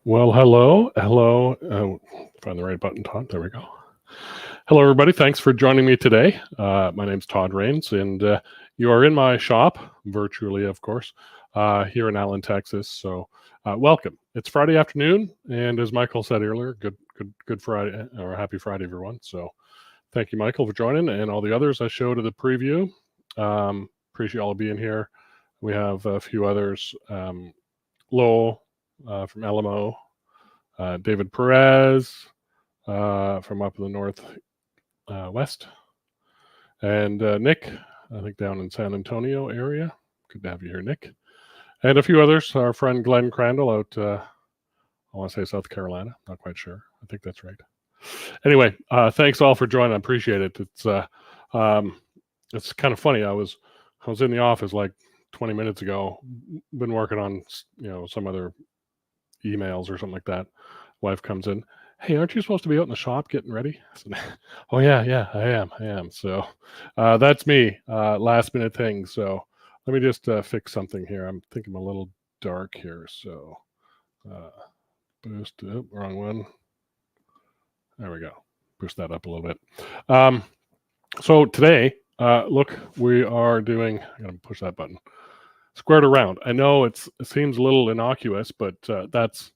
Well, hello. Find the right button, Todd. There we go. Hello, everybody. Thanks for joining me today. My name's Todd Rains, and you are in my shop, virtually, of course, here in Allen, Texas. So welcome. It's Friday afternoon, and as Michael said earlier, good Friday, or happy Friday, everyone. So thank you, Michael, for joining, and all the others I showed at the preview. Appreciate all being here. We have a few others. Lowell from LMO, David Perez from up in the north west, and Nick, I think down in San Antonio area. Good to have you here, Nick. And a few others. Our friend Glenn Crandall out, I want to say South Carolina. Not quite sure. I think that's right. Anyway, thanks all for joining. I appreciate it. It's kind of funny. I was in the office like 20 minutes ago. Been working on some other emails or something like that. Wife comes in. Hey, aren't you supposed to be out in the shop getting ready? I said, oh yeah, I am. So that's me. Last minute thing. So let me just fix something here. I'm thinking I'm a little dark here. So boost. Wrong one. There we go. Boost that up a little bit. So today, look, we are doing. I'm gonna push that button. Squared around. I know it seems a little innocuous, but that's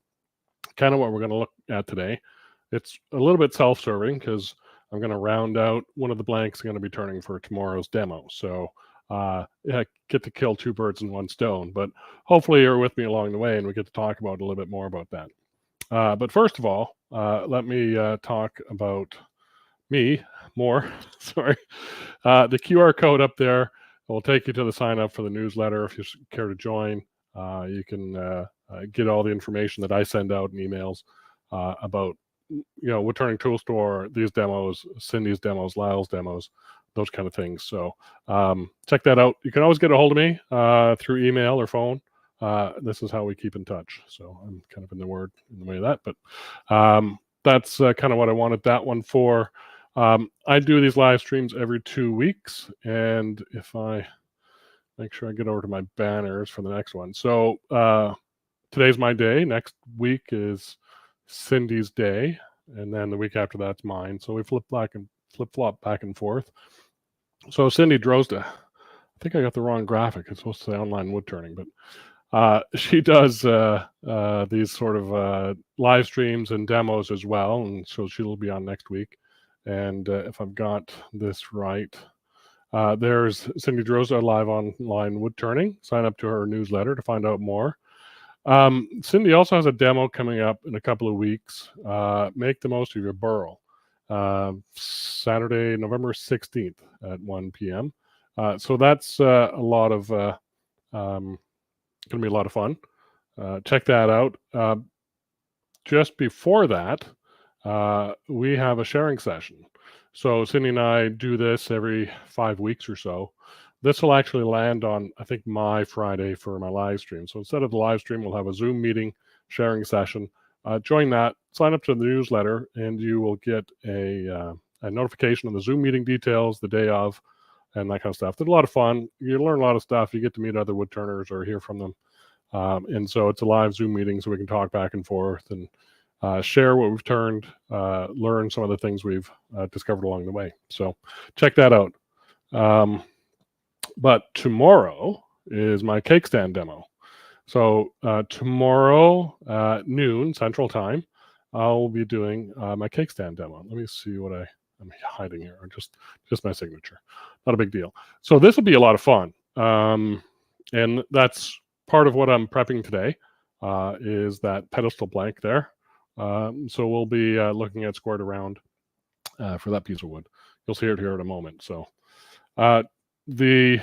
kind of what we're going to look at today. It's a little bit self-serving because I'm going to round out one of the blanks I'm going to be turning for tomorrow's demo. So I get to kill two birds in one stone, but hopefully you're with me along the way and we get to talk about a little bit more about that. But first of all, let me talk about me more. Sorry. The QR code up there will take you to the sign up for the newsletter. If you care to join, you can get all the information that I send out in emails about, Woodturning Tool Store, these demos, Cindy's demos, Lyle's demos, those kind of things. So check that out. You can always get a hold of me through email or phone. This is how we keep in touch. So I'm kind of in the way of that, but that's kind of what I wanted that one for. I do these live streams every 2 weeks, and if I make sure I get over to my banners for the next one. So today's my day. Next week is Cindy's day, and then the week after that's mine. So we flip-flop back and forth. So Cindy Drozda, I think I got the wrong graphic. It's supposed to say online wood turning, but she does these sort of live streams and demos as well, and so she'll be on next week. And if I've got this right, there's Cindy Drozda live online wood turning. Sign up to her newsletter to find out more. Cindy also has a demo coming up in a couple of weeks. Make the most of your burl. Saturday, November 16th at 1 p.m. So that's a lot of going to be a lot of fun. Check that out. Just before that, we have a sharing session. So Cindy and I do this every 5 weeks or so. This will actually land on, I think, my Friday for my live stream. So instead of the live stream, we'll have a Zoom meeting sharing session. Join that, sign up to the newsletter, and you will get a notification of the Zoom meeting details the day of and that kind of stuff. It's a lot of fun. You learn a lot of stuff. You get to meet other wood turners or hear from them. And so it's a live Zoom meeting so we can talk back and forth and share what we've turned, learn some of the things we've discovered along the way. So check that out. But tomorrow is my cake stand demo. So tomorrow noon Central Time, I'll be doing my cake stand demo. Let me see what I'm hiding here, or just my signature. Not a big deal. So this will be a lot of fun, and that's part of what I'm prepping today. Is that pedestal blank there? So we'll be looking at squared around for that piece of wood. You'll see it here in a moment. So the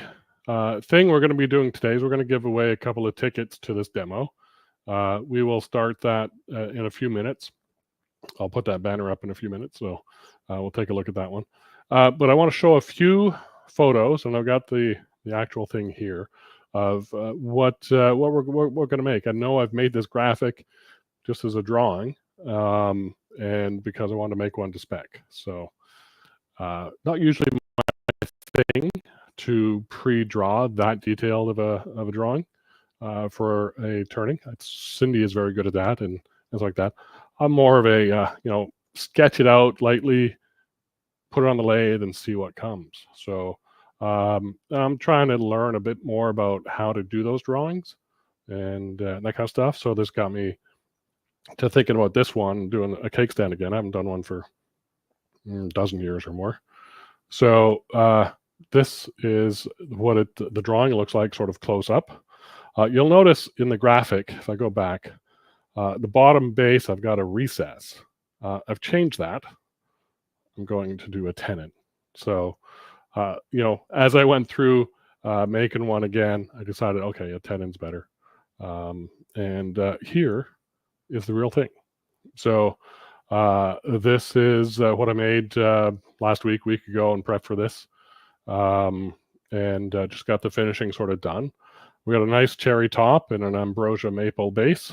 thing we're going to be doing today is we're going to give away a couple of tickets to this demo. We will start that in a few minutes. I'll put that banner up in a few minutes, so we'll take a look at that one. But I want to show a few photos, and I've got the actual thing here of what we're going to make. I know I've made this graphic just as a drawing, and because I want to make one to spec. So not usually my thing to pre-draw that detailed of a drawing for a turning. Cindy is very good at that and things like that. I'm more of a sketch it out lightly, put it on the lathe, and see what comes. So I'm trying to learn a bit more about how to do those drawings and that kind of stuff. So this got me to thinking about this one, doing a cake stand again. I haven't done one for a dozen years or more. So this is what the drawing looks like, sort of close up. You'll notice in the graphic, if I go back, the bottom base, I've got a recess. I've changed that. I'm going to do a tenon. So, as I went through making one again, I decided, okay, a tenon's better. And here is the real thing. So this is what I made last week ago, and prepped for this. And just got the finishing sort of done. We got a nice cherry top and an ambrosia maple base.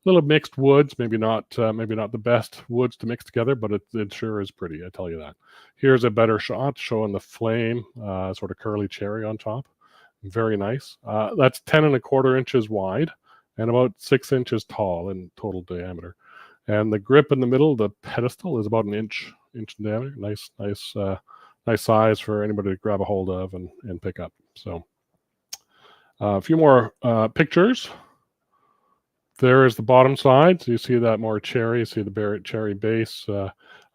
Little mixed woods, maybe not the best woods to mix together, but it sure is pretty, I tell you that. Here's a better shot showing the flame, sort of curly cherry on top. Very nice. That's 10¼ inches wide and about 6 inches tall in total diameter. And the grip in the middle, the pedestal, is about an inch in diameter. Nice size for anybody to grab a hold of and pick up. So a few more pictures. There is the bottom side. So you see that more cherry. You see the cherry base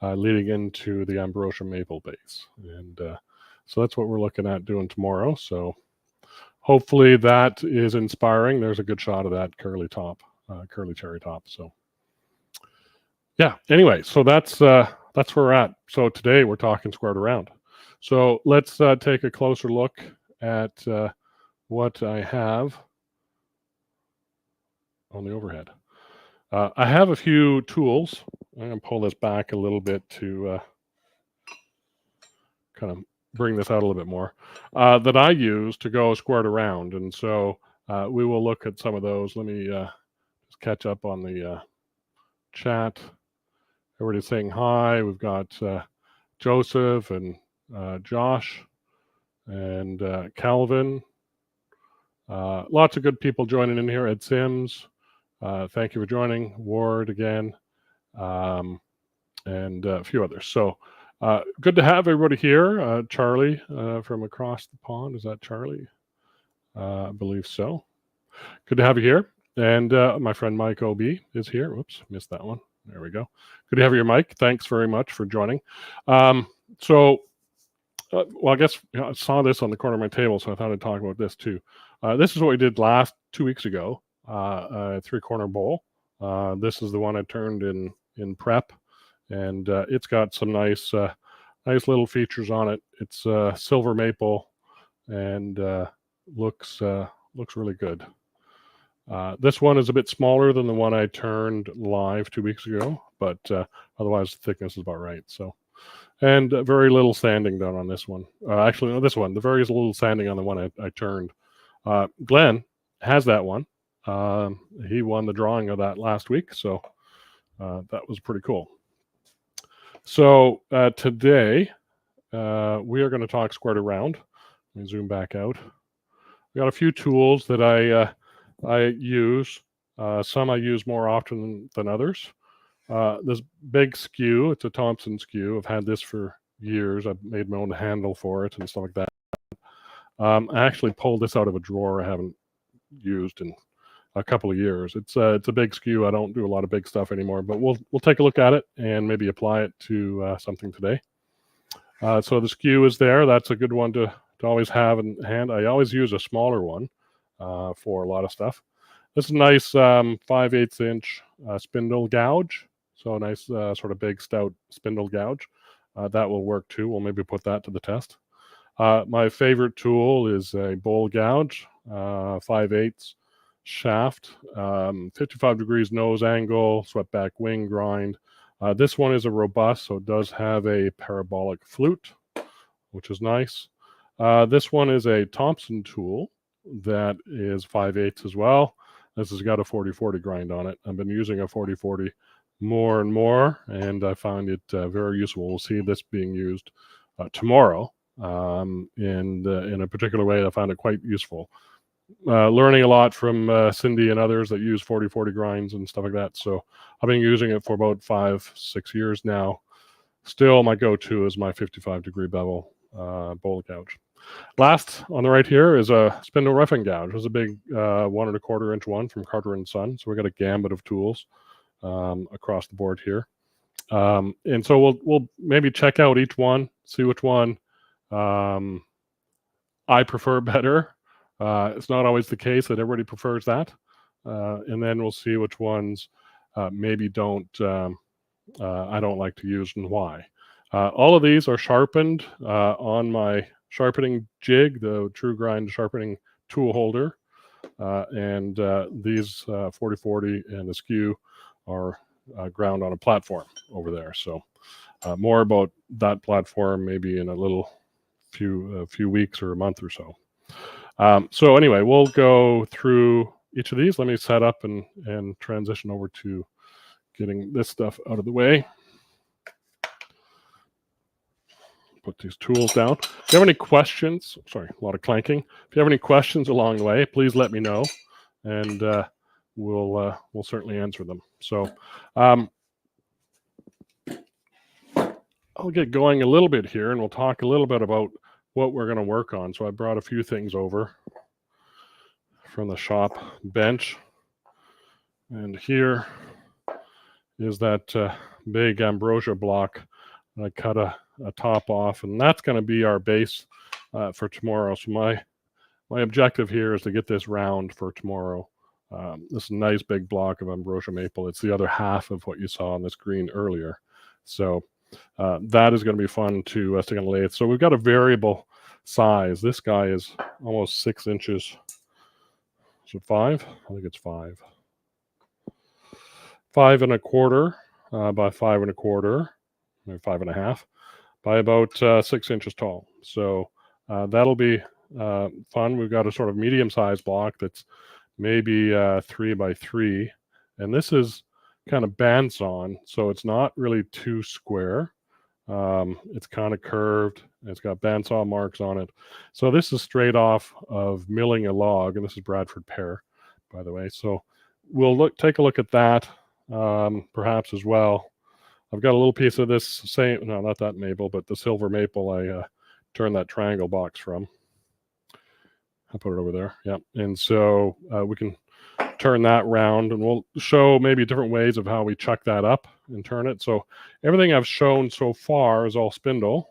leading into the ambrosia maple base. And so that's what we're looking at doing tomorrow. So hopefully that is inspiring. There's a good shot of that curly cherry top. So yeah, anyway, so that's where we're at. So today we're talking squared around. So let's take a closer look at what I have on the overhead. I have a few tools. I'm going to pull this back a little bit to kind of bring this out a little bit more, that I use to go squared around. And so we will look at some of those. Let me just catch up on the chat. Everybody's saying hi. We've got Joseph and Josh and Calvin. Lots of good people joining in here. Ed Sims, thank you for joining. Ward again, and a few others. So good to have everybody here. Charlie from across the pond. Is that Charlie? I believe so. Good to have you here. And my friend Mike OB is here. Whoops, missed that one. There we go. Good to have you here, Mike. Thanks very much for joining. Well, I guess I saw this on the corner of my table, so I thought I'd talk about this too. This is what we did 2 weeks ago, a 3-corner bowl. This is the one I turned in prep, and it's got some nice little features on it. It's silver maple and looks really good. This one is a bit smaller than the one I turned live 2 weeks ago, but otherwise the thickness is about right. So, and very little sanding done on this one. Actually, no, this one. The very little sanding on the one I turned. Glenn has that one. He won the drawing of that last week, so that was pretty cool. So today we are going to talk squared around. Let me zoom back out. We got a few tools that I use. Some I use more often than others. This big skew, it's a Thompson skew. I've had this for years. I've made my own handle for it and stuff like that. I actually pulled this out of a drawer I haven't used in a couple of years. It's a big skew. I don't do a lot of big stuff anymore, but we'll take a look at it and maybe apply it to something today. So the skew is there. That's a good one to always have in hand. I always use a smaller one for a lot of stuff. This is a nice 5/8 inch spindle gouge. So a nice sort of big stout spindle gouge. That will work too. We'll maybe put that to the test. My favorite tool is a bowl gouge, 5/8 shaft, 55 degrees nose angle, swept back wing grind. This one is a robust, so it does have a parabolic flute, which is nice. This one is a Thompson tool that is 5/8 as well. This has got a 40/40 grind on it. I've been using a 40/40 more and more, and I find it very useful. We'll see this being used tomorrow in a particular way. I found it quite useful. Learning a lot from Cindy and others that use 40/40 grinds and stuff like that. So I've been using it for about 5-6 years now. Still, my go-to is my 55-degree bevel bowl gouge. Last on the right here is a spindle roughing gouge. It's a big 1 1/4 inch one from Carter and Son. So we got a gambit of tools across the board here. And so we'll maybe check out each one, see which one I prefer better. It's not always the case that everybody prefers that. And then we'll see which ones maybe I don't like to use and why. All of these are sharpened on my sharpening jig, the True Grind sharpening tool holder. And these 40/40 and the skew are ground on a platform over there. So more about that platform maybe in a few weeks or a month or so. So anyway, we'll go through each of these. Let me set up and transition over to getting this stuff out of the way. Put these tools down. If you have any questions, sorry, a lot of clanking. If you have any questions along the way, please let me know, and we'll certainly answer them. So I'll get going a little bit here, and we'll talk a little bit about what we're going to work on. So I brought a few things over from the shop bench, and here is that big ambrosia block. I cut a top off, and that's going to be our base for tomorrow. So my objective here is to get this round for tomorrow. This nice big block of ambrosia maple. It's the other half of what you saw on this green earlier. So that is going to be fun to stick on the lathe. So we've got a variable size. This guy is almost 6 inches. Is it 5? I think it's 5. 5 1/4 by 5 1/4, maybe 5 1/2 by about 6 inches tall. So that'll be fun. We've got a sort of medium-sized block that's maybe 3 by 3, and this is kind of bandsawn, so it's not really too square. It's kind of curved. It's got bandsaw marks on it. So this is straight off of milling a log, and this is Bradford pear, by the way. So we'll take a look at that perhaps as well. I've got a little piece of this same, no, not that maple, but the silver maple I turned that triangle box from. I'll put it over there. Yeah. And so we can turn that round, and we'll show maybe different ways of how we chuck that up and turn it. So everything I've shown so far is all spindle.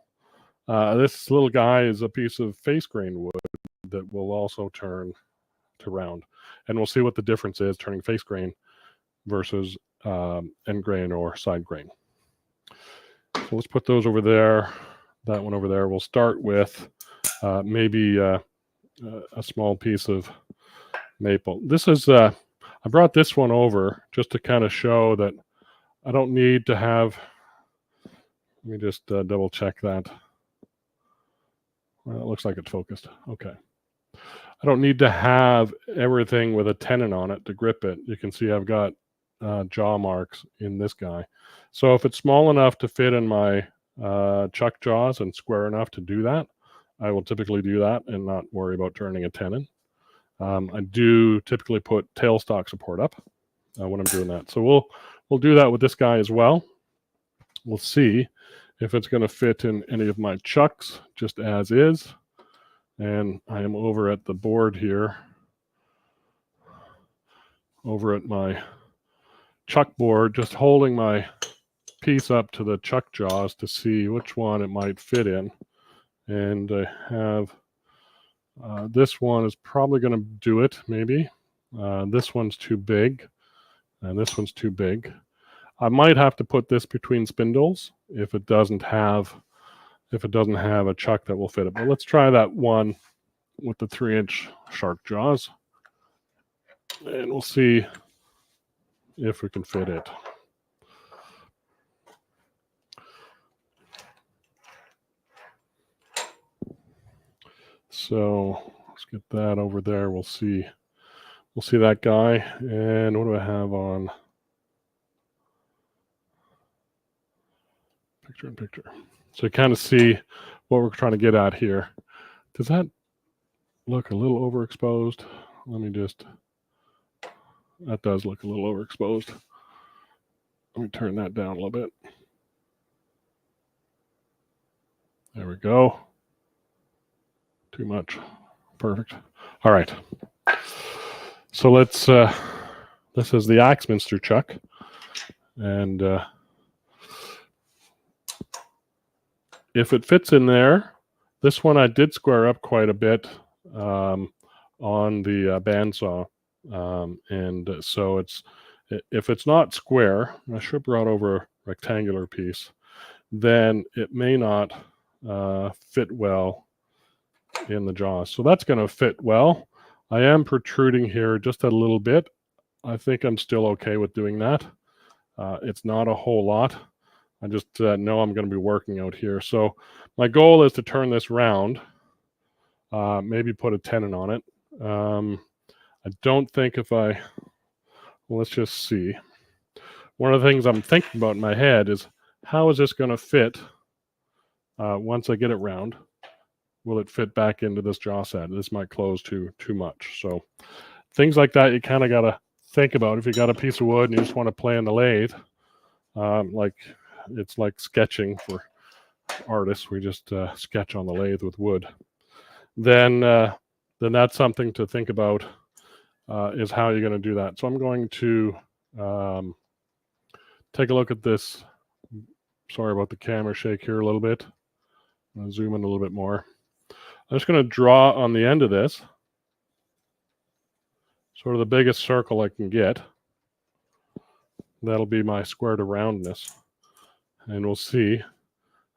This little guy is a piece of face grain wood that will also turn to round. And we'll see what the difference is turning face grain versus end grain or side grain. So let's put those over there, that one over there. We'll start with maybe a small piece of maple. This is, I brought this one over just to kind of show that I don't need to have, let me just double check that. Well, it looks like it's focused. Okay. I don't need to have everything with a tenon on it to grip it. You can see I've got jaw marks in this guy. So if it's small enough to fit in my chuck jaws and square enough to do that, I will typically do that and not worry about turning a tenon. I do typically put tailstock support up when I'm doing that. So we'll do that with this guy as well. We'll see if it's going to fit in any of my chucks just as is. And I am over at the board here, over at my chuck board, just holding my piece up to the chuck jaws to see which one it might fit in. And I have this one is probably going to do it, maybe. This one's too big, and this one's too big. I might have to put this between spindles if it doesn't have a chuck that will fit it. But let's try that one with the 3-inch shark jaws, and we'll see if we can fit it. So let's get that over there. We'll see that guy. And what do I have on? Picture in picture. So you kind of see what we're trying to get at here. Does that look a little overexposed? That does look a little overexposed. Let me turn that down a little bit. There we go. Too much. Perfect. All right. So let's, this is the Axminster chuck. And if it fits in there, this one I did square up quite a bit on the bandsaw. And so if it's not square, I should have brought over a rectangular piece, then it may not fit well in the jaws. So that's going to fit well. I am protruding here just a little bit. I think I'm still okay with doing that. It's not a whole lot. I just know I'm going to be working out here. So my goal is to turn this round, maybe put a tenon on it. I don't think let's just see. One of the things I'm thinking about in my head is, how is this going to fit once I get it round? Will it fit back into this jaw set? This might close too much. So things like that you kind of got to think about. If you got a piece of wood and you just want to play in the lathe, it's like sketching for artists. We just sketch on the lathe with wood. Then that's something to think about, is how you're going to do that. So I'm going to take a look at this. Sorry about the camera shake here a little bit. I'm going to zoom in a little bit more. I'm just going to draw on the end of this sort of the biggest circle I can get. That'll be my square to roundness. And we'll see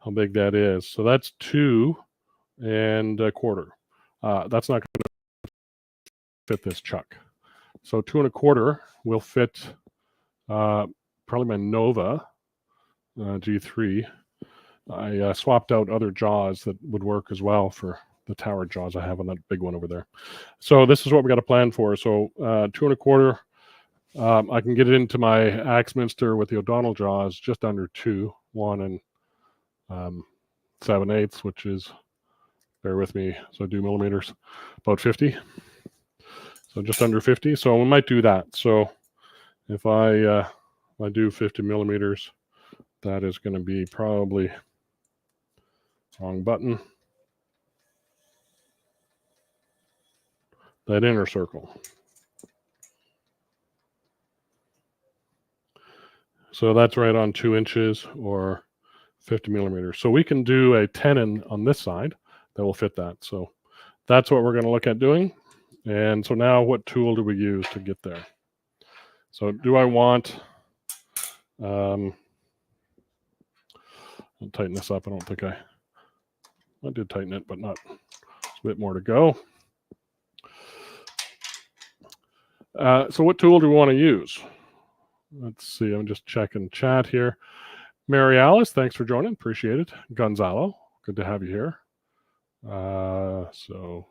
how big that is. So that's 2 1/4. That's not going to fit this chuck. So 2 1/4 will fit probably my Nova G3. I swapped out other jaws that would work as well for the tower jaws I have on that big one over there. So this is what we got to plan for. So 2 1/4. I can get it into my Axminster with the O'Donnell jaws just under 2, 1 7/8, which is, bear with me, so I do millimeters, about 50. So just under 50. So we might do that. So if I do 50 millimeters, that is going to be probably, wrong button, that inner circle. So that's right on 2 inches or 50 millimeters. So we can do a tenon on this side that will fit that. So that's what we're going to look at doing. And so now what tool do we use to get there? So do I want, I'll tighten this up. I don't think I did tighten it, but not, there's a bit more to go. So what tool do we want to use? Let's see, I'm just checking chat here. Mary Alice, thanks for joining. Appreciate it. Gonzalo, good to have you here. So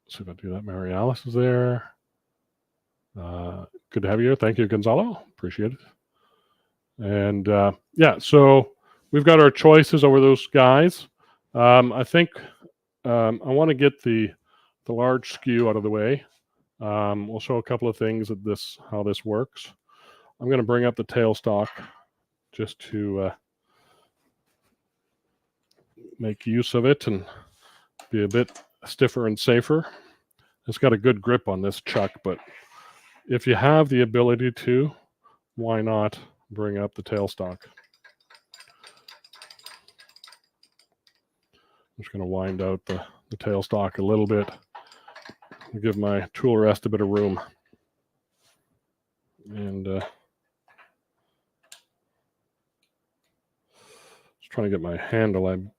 let's see if I do that. Mary Alice is there. Good to have you here. Thank you, Gonzalo. Appreciate it. And yeah, so we've got our choices over those guys. I think I want to get the large skew out of the way. We'll show a couple of things at how this works. I'm going to bring up the tailstock just to make use of it and be a bit stiffer and safer. It's got a good grip on this chuck, but if you have the ability to, why not bring up the tailstock? I'm just going to wind out the tailstock a little bit and give my tool rest a bit of room. And just trying to get my handle. The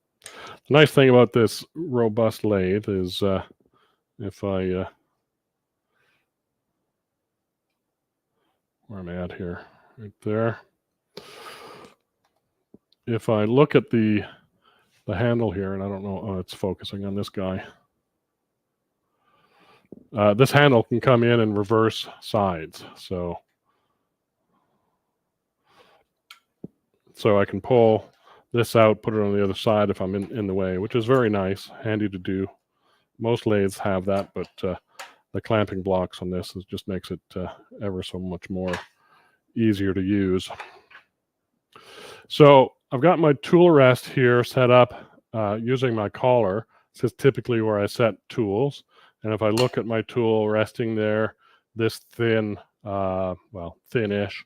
nice thing about this robust lathe is if I where am I at here? Right there. If I look at the handle here, and I don't know, it's focusing on this guy. This handle can come in reverse sides, so I can pull this out, put it on the other side if I'm in the way, which is very nice, handy to do. Most lathes have that, but the clamping blocks on this just makes it ever so much more easier to use. So I've got my tool rest here set up using my collar. This is typically where I set tools. And if I look at my tool resting there, this thin, thin-ish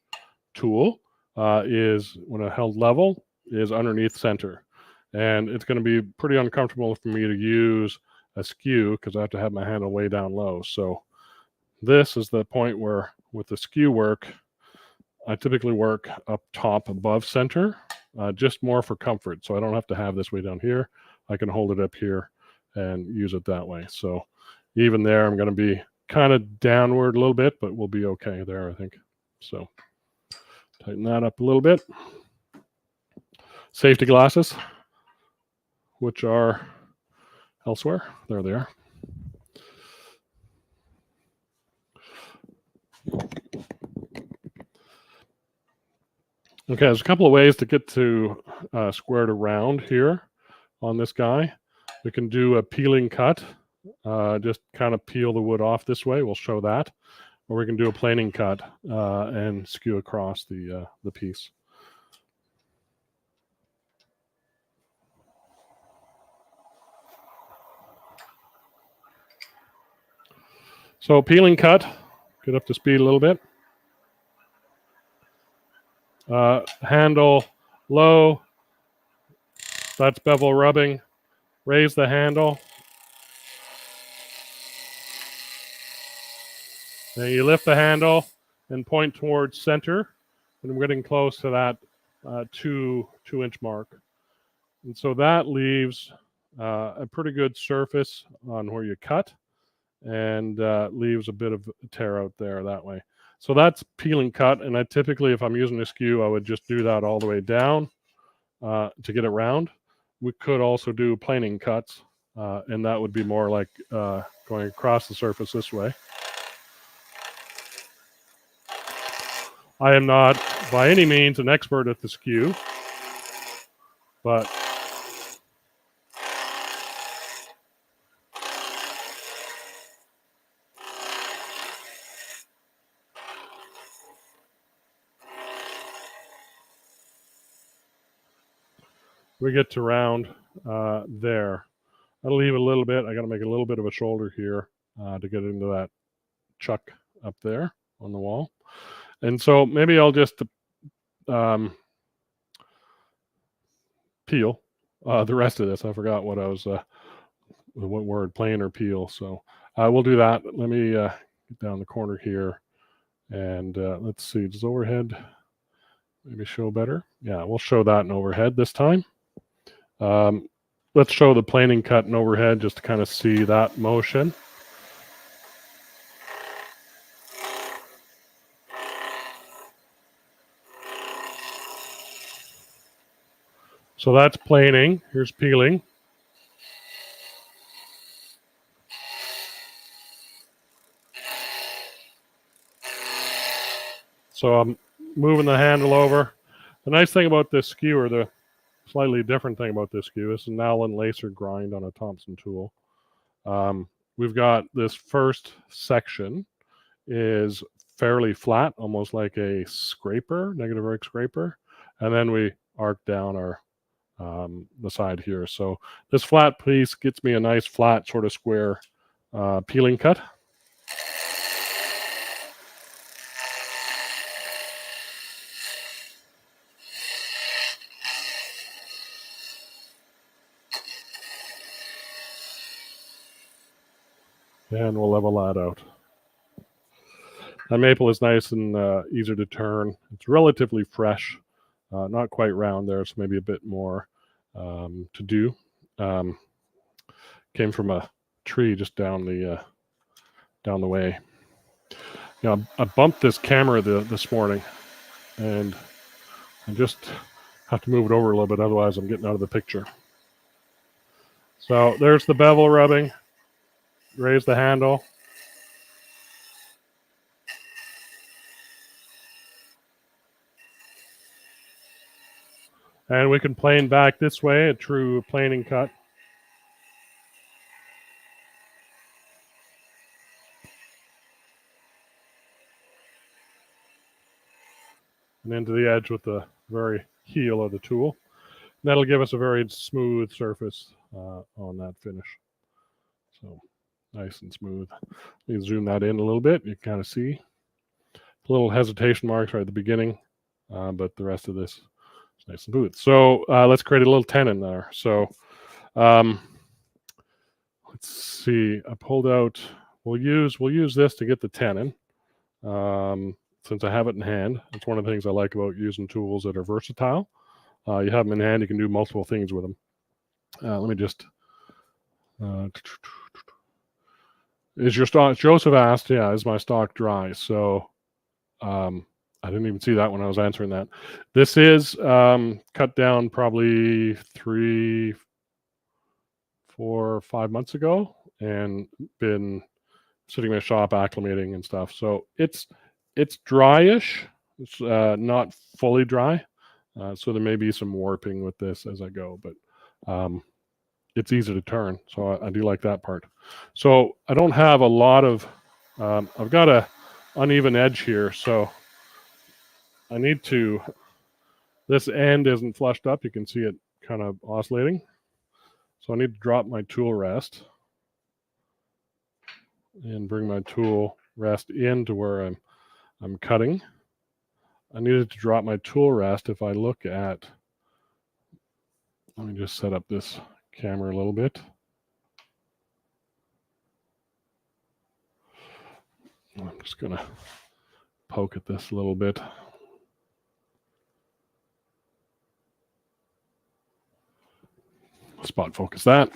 tool is, when I held level, is underneath center. And it's going to be pretty uncomfortable for me to use a skew because I have to have my handle way down low. So this is the point where, with the skew work, I typically work up top above center, just more for comfort. So I don't have to have this way down here. I can hold it up here and use it that way. So even there, I'm going to be kind of downward a little bit, but we'll be okay there, I think. So tighten that up a little bit. Safety glasses, which are elsewhere. There they are. Okay, there's a couple of ways to get to squared around here on this guy. We can do a peeling cut, just kind of peel the wood off this way. We'll show that. Or we can do a planing cut and skew across the piece. So peeling cut, get up to speed a little bit. Handle low, that's bevel rubbing. Raise the handle. Then you lift the handle and point towards center. And I'm getting close to that 2-inch mark. And so that leaves a pretty good surface on where you cut, and leaves a bit of tear out there that way. So that's peeling cut, and I typically, if I'm using a skew, I would just do that all the way down to get it round. We could also do planing cuts, and that would be more like going across the surface this way. I am not by any means an expert at the skew, but we get to round there. I'll leave a little bit. I got to make a little bit of a shoulder here to get into that chuck up there on the wall. And so maybe I'll just peel the rest of this. I forgot what I was, what word, plane or peel. So we'll do that. Let me get down the corner here. And let's see, does overhead maybe show better? Yeah, we'll show that in overhead this time. Let's show the planing cut in overhead just to kind of see that motion. So that's planing. Here's peeling. So I'm moving the handle over. The nice thing about this skewer, the slightly different thing about this skew, is an Allen laser grind on a Thompson tool. We've got this first section is fairly flat, almost like a scraper, negative arc scraper. And then we arc down our the side here. So this flat piece gets me a nice flat sort of square peeling cut. And we'll level that out. That maple is nice and easier to turn. It's relatively fresh, not quite round there, so maybe a bit more to do. Came from a tree just down the way. You know, I bumped this camera this morning, and I just have to move it over a little bit, otherwise I'm getting out of the picture. So there's the bevel rubbing. Raise the handle. And we can plane back this way, a true planing cut. And into the edge with the very heel of the tool. And that'll give us a very smooth surface on that finish. So nice and smooth. Let me zoom that in a little bit. You can kind of see little hesitation marks right at the beginning, but the rest of this is nice and smooth. So let's create a little tenon there. So let's see. I pulled out. We'll use this to get the tenon. Since I have it in hand, it's one of the things I like about using tools that are versatile. You have them in hand, you can do multiple things with them. Let me just. Is your stock? Joseph asked, yeah, is my stock dry? So I didn't even see that when I was answering that. This is cut down probably 3, 4, 5 months ago, and been sitting in my shop acclimating and stuff. So it's dryish. It's not fully dry. So there may be some warping with this as I go, but it's easy to turn. So I do like that part. So I don't have a lot of, I've got a uneven edge here. So I need to, this end isn't flushed up. You can see it kind of oscillating. So I need to drop my tool rest and bring my tool rest into where I'm cutting. I needed to drop my tool rest. If I look at, let me just set up this camera a little bit. I'm just going to poke at this a little bit. Spot focus that.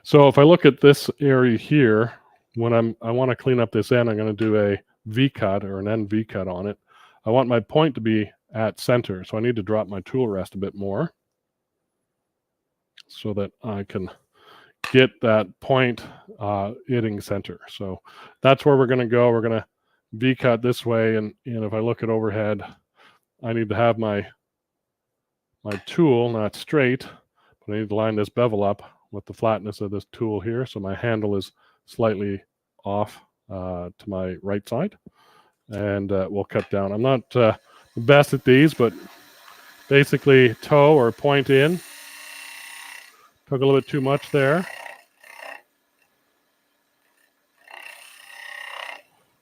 So if I look at this area here, when I want to clean up this end, I'm going to do a V cut or an end V cut on it. I want my point to be at center, so I need to drop my tool rest a bit more so that I can get that point hitting center. So that's where we're going to go. We're going to V cut this way, and if I look at overhead, I need to have my tool not straight, but I need to line this bevel up with the flatness of this tool here, so my handle is slightly off to my right side, and we'll cut down. I'm not the best at these, but basically toe or point in. Took a little bit too much there.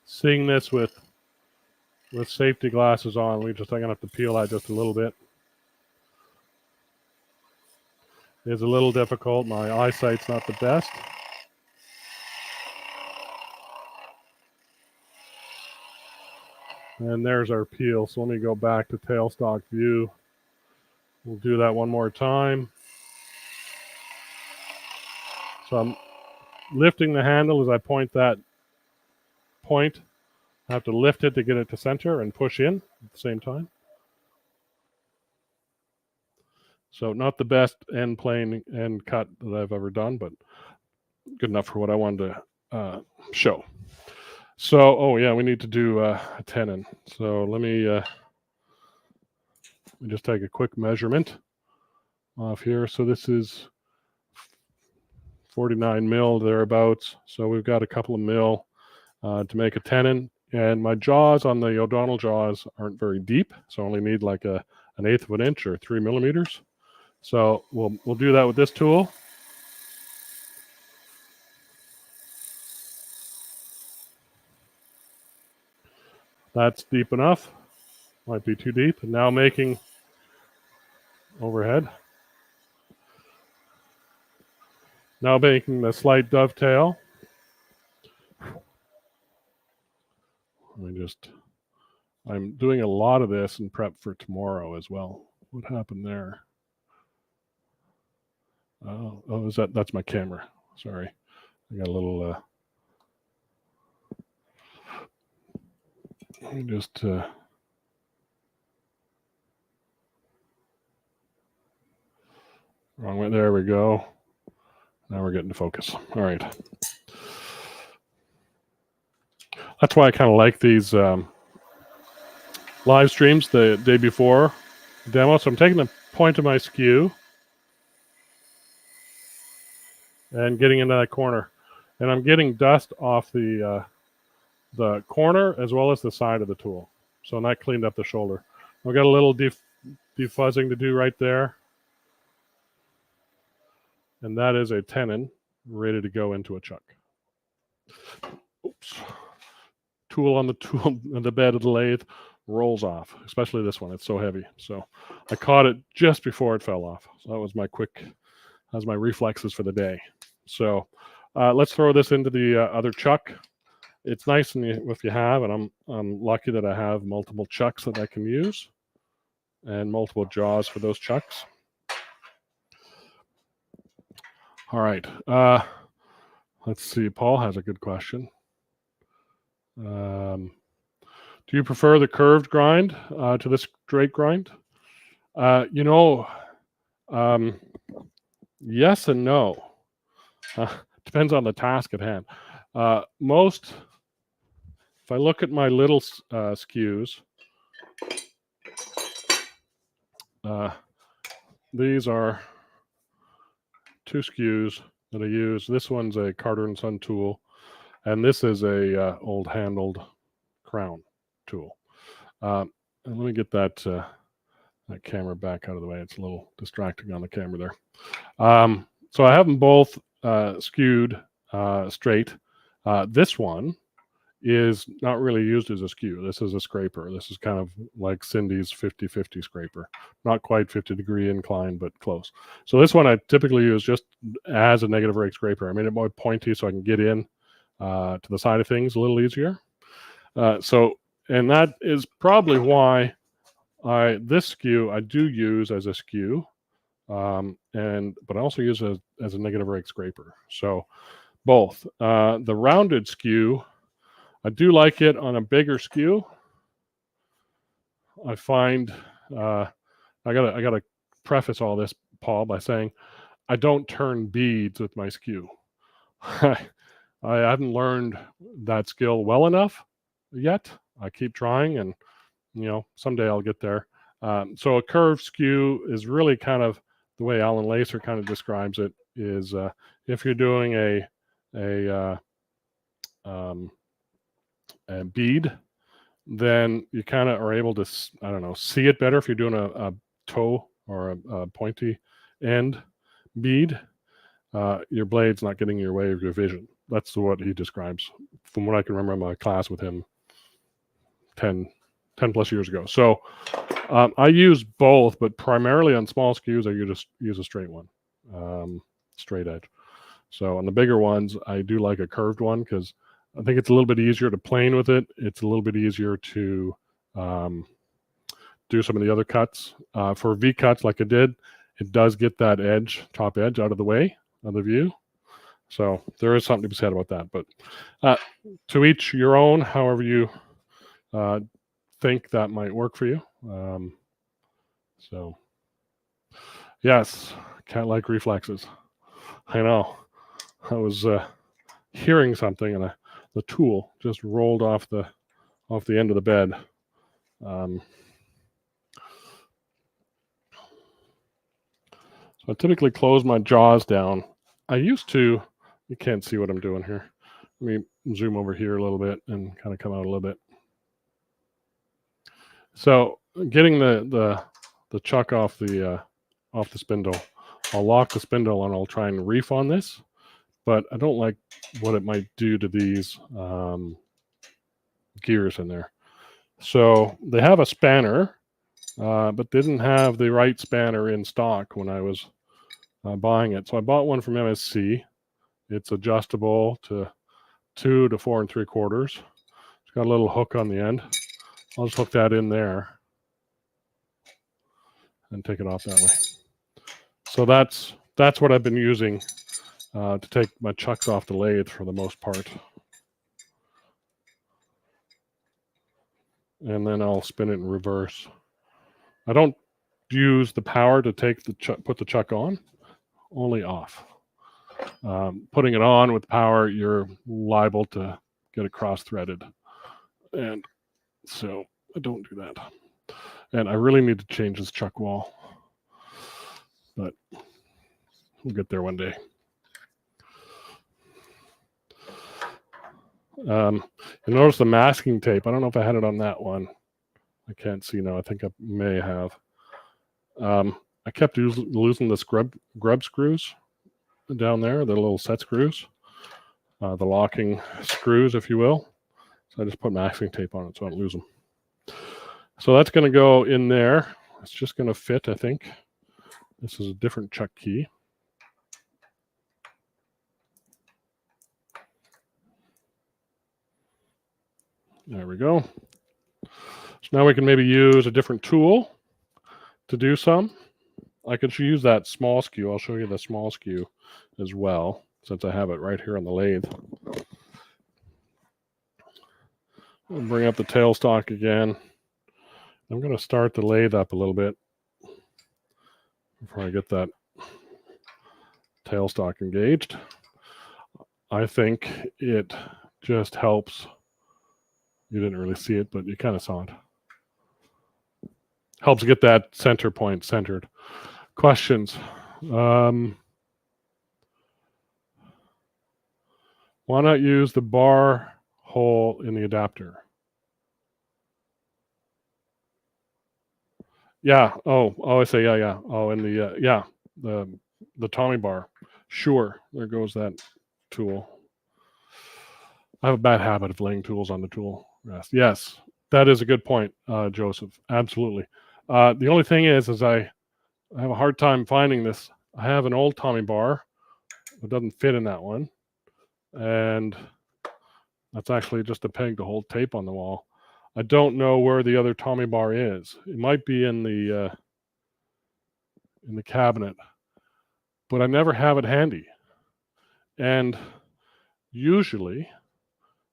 Seeing this with safety glasses on, I'm gonna have to peel that just a little bit. It's a little difficult. My eyesight's not the best. And there's our peel. So let me go back to tailstock view. We'll do that one more time. So I'm lifting the handle as I point that point. I have to lift it to get it to center and push in at the same time. So not the best end plane end cut that I've ever done, but good enough for what I wanted to show. So, oh yeah, we need to do a tenon. So let me just take a quick measurement off here. So this is 49 mil thereabouts. So we've got a couple of mil to make a tenon. And my jaws on the O'Donnell jaws aren't very deep, so I only need like an eighth of an inch or 3 millimeters. So we'll do that with this tool. That's deep enough. Might be too deep. Now making overhead. Now making the slight dovetail. I'm doing a lot of this in prep for tomorrow as well. What happened there? Oh, that's my camera. Sorry. I got a little, wrong way. There we go. Now we're getting to focus. All right. That's why I kind of like these live streams the day before demo. So I'm taking the point of my skew and getting into that corner. And I'm getting dust off the corner as well as the side of the tool. So that cleaned up the shoulder. I've got a little defuzzing to do right there. And that is a tenon ready to go into a chuck. Oops. Tool on the bed of the lathe rolls off, especially this one. It's so heavy. So I caught it just before it fell off. So that was my reflexes for the day. So let's throw this into the other chuck. It's nice if you have, and I'm lucky that I have multiple chucks that I can use and multiple jaws for those chucks. All right. Let's see. Paul has a good question. Do you prefer the curved grind to the straight grind? Yes and no. Depends on the task at hand. If I look at my little skews, these are 2 skews that I use. This one's a Carter & Son tool, and this is a old handled crown tool. And let me get that camera back out of the way. It's a little distracting on the camera there. So I have them both skewed straight. This one is not really used as a skew. This is a scraper. This is kind of like Cindy's 50-50 scraper. Not quite 50-degree incline, but close. So this one I typically use just as a negative rake scraper. I made it more pointy so I can get in to the side of things a little easier. And that is probably why this skew I do use as a skew, but I also use it as a negative rake scraper. So both. The rounded skew, I do like it on a bigger skew. I find I gotta preface all this, Paul, by saying I don't turn beads with my skew. I haven't learned that skill well enough yet. I keep trying, and someday I'll get there. So a curved skew is really kind of the way Alan Lacer kind of describes it. Is if you're doing a bead, then you kind of are able to, see it better if you're doing a toe or a pointy end bead. Your blade's not getting in your way of your vision. That's what he describes from what I can remember in my class with him 10 plus years ago. So I use both, but primarily on small skews, I use a straight one, straight edge. So on the bigger ones, I do like a curved one because I think it's a little bit easier to plane with it. It's a little bit easier to do some of the other cuts. For V cuts like I did, it does get that top edge out of the way of the view. So there is something to be said about that. But to each your own, however you think that might work for you. So yes, cat-like reflexes. I know. I was hearing something, and the tool just rolled off the end of the bed. So I typically close my jaws down. I used to. You can't see what I'm doing here. Let me zoom over here a little bit and kind of come out a little bit. So getting the chuck off the off the spindle. I'll lock the spindle and I'll try and reef on this, but I don't like what it might do to these gears in there. So they have a spanner, but didn't have the right spanner in stock when I was buying it. So I bought one from MSC. It's adjustable to 2 to 4 3/4. It's got a little hook on the end. I'll just hook that in there and take it off that way. So that's what I've been using to take my chucks off the lathe for the most part. And then I'll spin it in reverse. I don't use the power to take the put the chuck on, only off. Putting it on with power, you're liable to get it cross-threaded. And so I don't do that. And I really need to change this chuck wall. But we'll get there one day. You notice the masking tape. I don't know if I had it on that one. I can't see now. I think I may have. I kept losing the grub screws down there, the little set screws, the locking screws, if you will. So I just put masking tape on it so I don't lose them. So that's going to go in there. It's just going to fit, I think. This is a different chuck key. There we go. So now we can maybe use a different tool to do some. I could use that small skew. I'll show you the small skew as well, since I have it right here on the lathe. I'll bring up the tailstock again. I'm going to start the lathe up a little bit before I get that tailstock engaged. I think it just helps. You didn't really see it, but you kind of saw it. Helps get that center point centered. Questions? Why not use the bar hole in the adapter? Yeah. Oh, I say yeah. Oh, in the the Tommy bar. Sure. There goes that tool. I have a bad habit of laying tools on the tool rest. Yes, that is a good point, Joseph. Absolutely. The only thing is I have a hard time finding this. I have an old Tommy bar. It doesn't fit in that one. And that's actually just a peg to hold tape on the wall. I don't know where the other Tommy bar is. It might be in the cabinet, but I never have it handy. And usually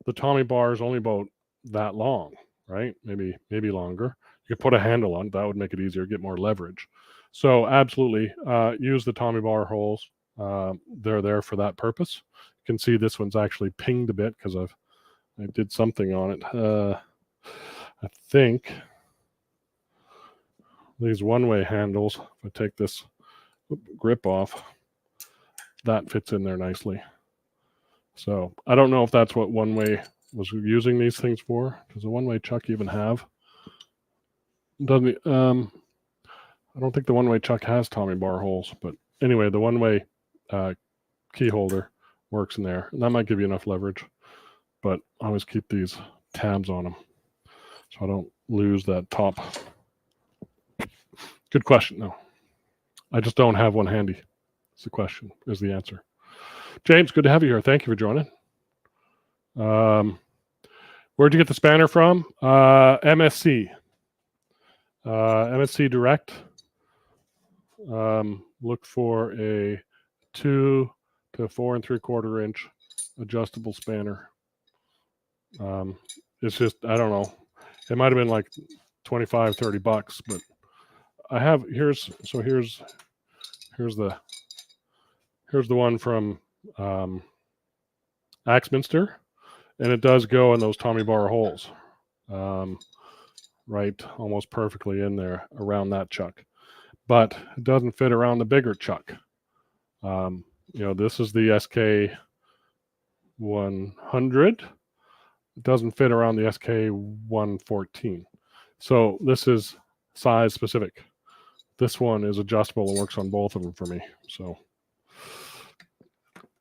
the Tommy bar is only about that long, right? Maybe longer. You could put a handle on it. That would make it easier, get more leverage. So absolutely, use the Tommy bar holes. They're there for that purpose. You can see this one's actually pinged a bit because I did something on it. I think these one-way handles, if I take this grip off, that fits in there nicely. So I don't know if that's what one-way was using these things for. Does the one-way chuck even have? Doesn't I don't think the one-way chuck has Tommy bar holes, but anyway, the one-way key holder works in there, and that might give you enough leverage. But I always keep these tabs on them so I don't lose that top. Good question. No, I just don't have one handy. It's the question, is the answer. James, good to have you here. Thank you for joining. Where'd you get the spanner from? MSC. MSC Direct. Look for a 2 to 4 3/4 inch adjustable spanner. It's just, I don't know. It might have been like 25, 30 bucks, but I have, here's the one from Axminster, and it does go in those Tommy bar holes, right, almost perfectly in there around that chuck, but it doesn't fit around the bigger chuck. This is the SK 100. It doesn't fit around the SK 114. So this is size specific. This one is adjustable and works on both of them for me. So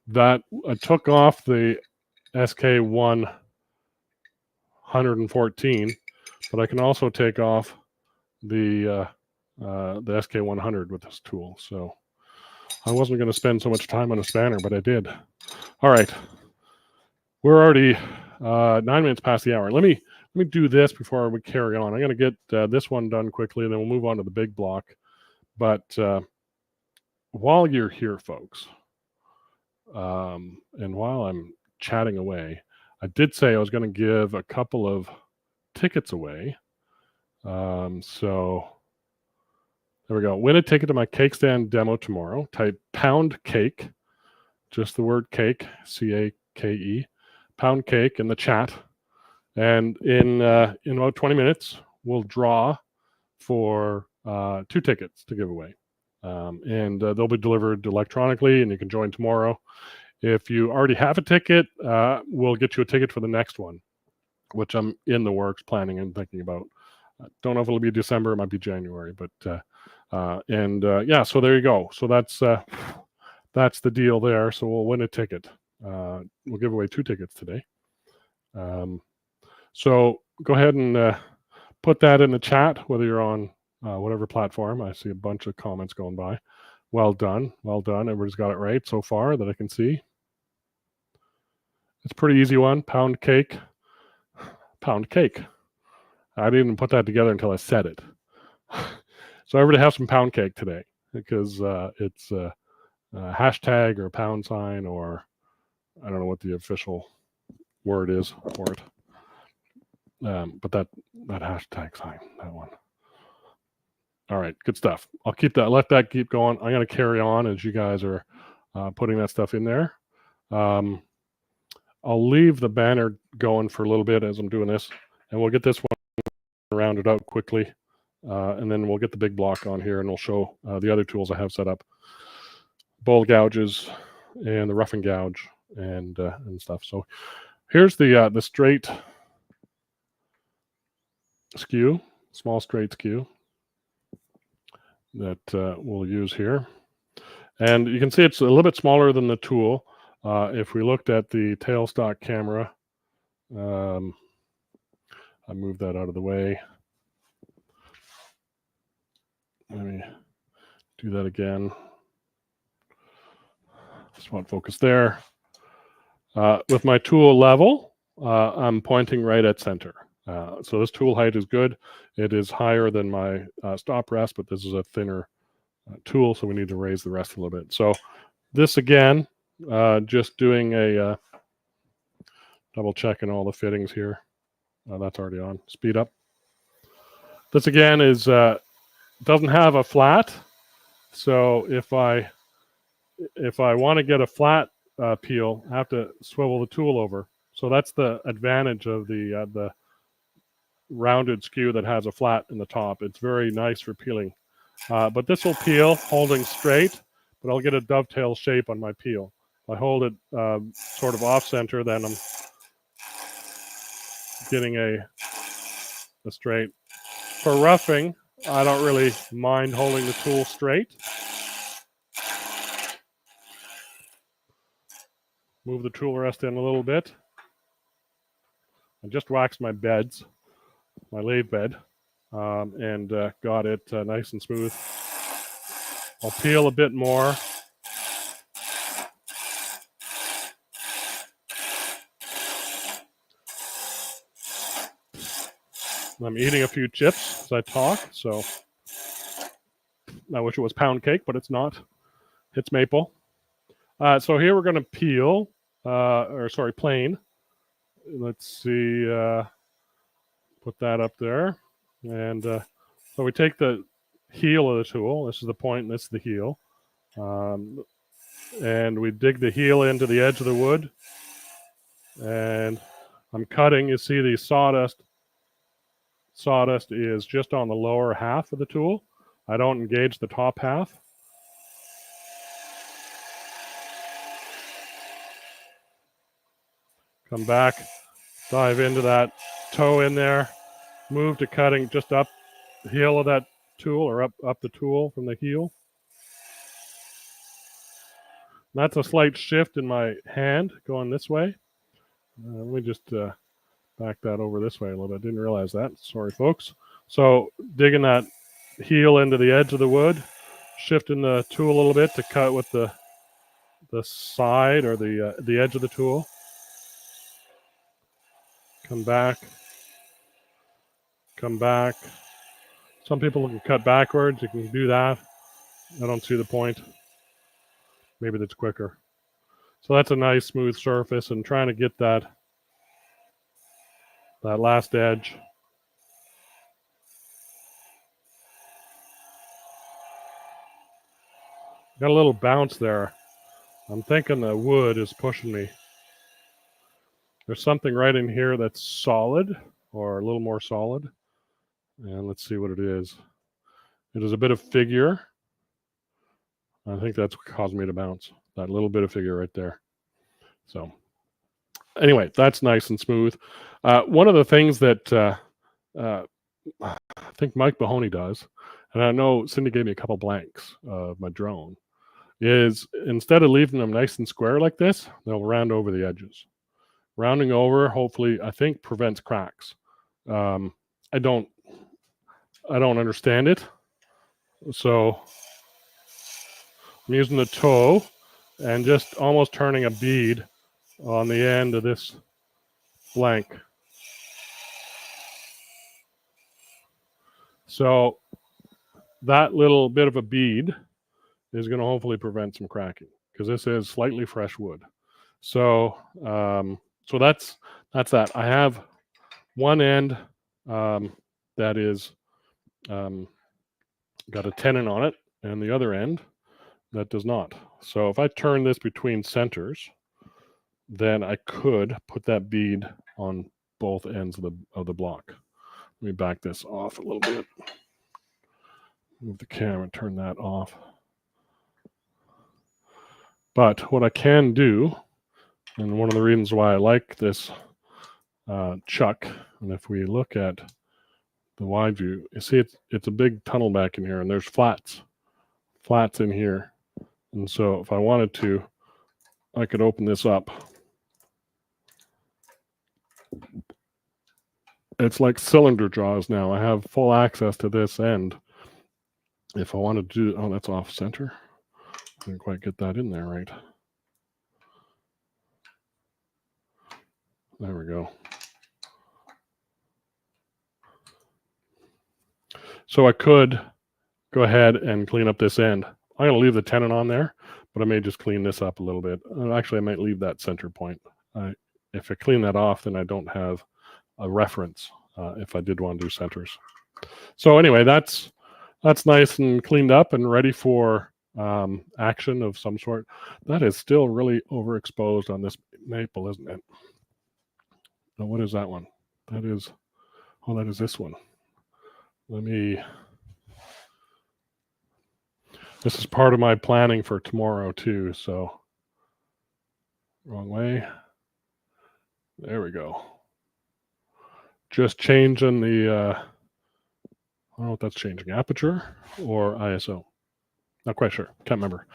that I took off the SK 114, but I can also take off the SK 100 with this tool. So I wasn't going to spend so much time on a spanner, but I did. All right, we're already 9 minutes past the hour. Let me do this before we carry on. I'm going to get this one done quickly, and then we'll move on to the big block. But while you're here, folks, and while I'm chatting away, I did say I was going to give a couple of tickets away. So there we go. Win a ticket to my cake stand demo tomorrow. Type pound cake, just the word cake, CAKE, pound cake in the chat. And in about 20 minutes, we'll draw for 2 tickets to give away. And they'll be delivered electronically, and you can join tomorrow. If you already have a ticket, we'll get you a ticket for the next one, which I'm in the works planning and thinking about. Don't know if it'll be December, it might be January, but yeah, so there you go. So that's the deal there. So we'll win a ticket. We'll give away 2 tickets today. So go ahead and put that in the chat, whether you're on whatever platform. I see a bunch of comments going by. Well done. Well done. Everybody's got it right so far that I can see. It's a pretty easy one. Pound cake. Pound cake. I didn't even put that together until I said it. So everybody have some pound cake today, because it's a hashtag or a pound sign, or I don't know what the official word is for it. But that hashtag sign, that one. All right, good stuff. I'll keep that. Let that keep going. I'm going to carry on as you guys are putting that stuff in there. I'll leave the banner going for a little bit as I'm doing this, and we'll get this one rounded out quickly, and then we'll get the big block on here, and we'll show the other tools I have set up, bowl gouges and the rough and gouge and stuff. So here's the straight skew, small straight skew that we'll use here. And you can see it's a little bit smaller than the tool. If we looked at the tailstock camera, I moved that out of the way. Let me do that again. Spot focus there. With my tool level, I'm pointing right at center. So this tool height is good. It is higher than my stop rest, but this is a thinner tool, so we need to raise the rest a little bit. So this again, just doing a double checking all the fittings here. That's already on. Speed up. This again is doesn't have a flat, so if I want to get a flat peel, I have to swivel the tool over. So that's the advantage of the rounded skew that has a flat in the top. It's very nice for peeling. But this will peel holding straight, but I'll get a dovetail shape on my peel. If I hold it sort of off center, then I'm getting a straight. For roughing, I don't really mind holding the tool straight. Move the tool rest in a little bit. I just waxed my beds, my lathe bed, and got it nice and smooth. I'll peel a bit more. I'm eating a few chips as I talk, so I wish it was pound cake, but it's not. It's maple. So here we're going to peel, plane. Let's see, put that up there. And so we take the heel of the tool. This is the point, and this is the heel. And we dig the heel into the edge of the wood. And I'm cutting. You see the sawdust. Sawdust is just on the lower half of the tool. I don't engage the top half. Come back, dive into that toe in there, move to cutting just up the heel of that tool, or up the tool from the heel. That's a slight shift in my hand going this way. Let me just back that over this way a little bit. Didn't realize that. Sorry, folks. So digging that heel into the edge of the wood, shifting the tool a little bit to cut with the side or the edge of the tool. Come back. Come back. Some people can cut backwards. You can do that. I don't see the point. Maybe that's quicker. So that's a nice smooth surface, and trying to get that last edge. Got a little bounce there. I'm thinking the wood is pushing me. There's something right in here that's solid, or a little more solid. And let's see what it is. It is a bit of figure. I think that's what caused me to bounce. That little bit of figure right there. So anyway, that's nice and smooth. One of the things that I think Mike Mahoney does, and I know Cindy gave me a couple blanks of my drone, is instead of leaving them nice and square like this, they'll round over the edges. Rounding over, hopefully, I think prevents cracks. I don't understand it. So I'm using the toe and just almost turning a bead on the end of this blank. So that little bit of a bead is going to hopefully prevent some cracking, because this is slightly fresh wood. So so that's that. I have one end that is got a tenon on it, and the other end that does not. So if I turn this between centers, then I could put that bead on both ends of the block. Let me back this off a little bit. Move the camera, turn that off. But what I can do, and one of the reasons why I like this chuck, and if we look at the wide view, you see it's a big tunnel back in here, and there's flats in here. And so if I wanted to, I could open this up. It's like cylinder jaws now. I have full access to this end. If I wanted to do, oh, that's off center. I didn't quite get that in there right. There we go. So I could go ahead and clean up this end. I'm going to leave the tenon on there, but I may just clean this up a little bit. Actually, I might leave that center point. If I clean that off, then I don't have a reference if I did want to do centers. So anyway, that's nice and cleaned up and ready for action of some sort. That is still really overexposed on this maple, isn't it? Now, what is that one? That is this one. This is part of my planning for tomorrow too, so wrong way. There we go. Just changing the, I don't know what that's changing, aperture or ISO. Not quite sure, can't remember.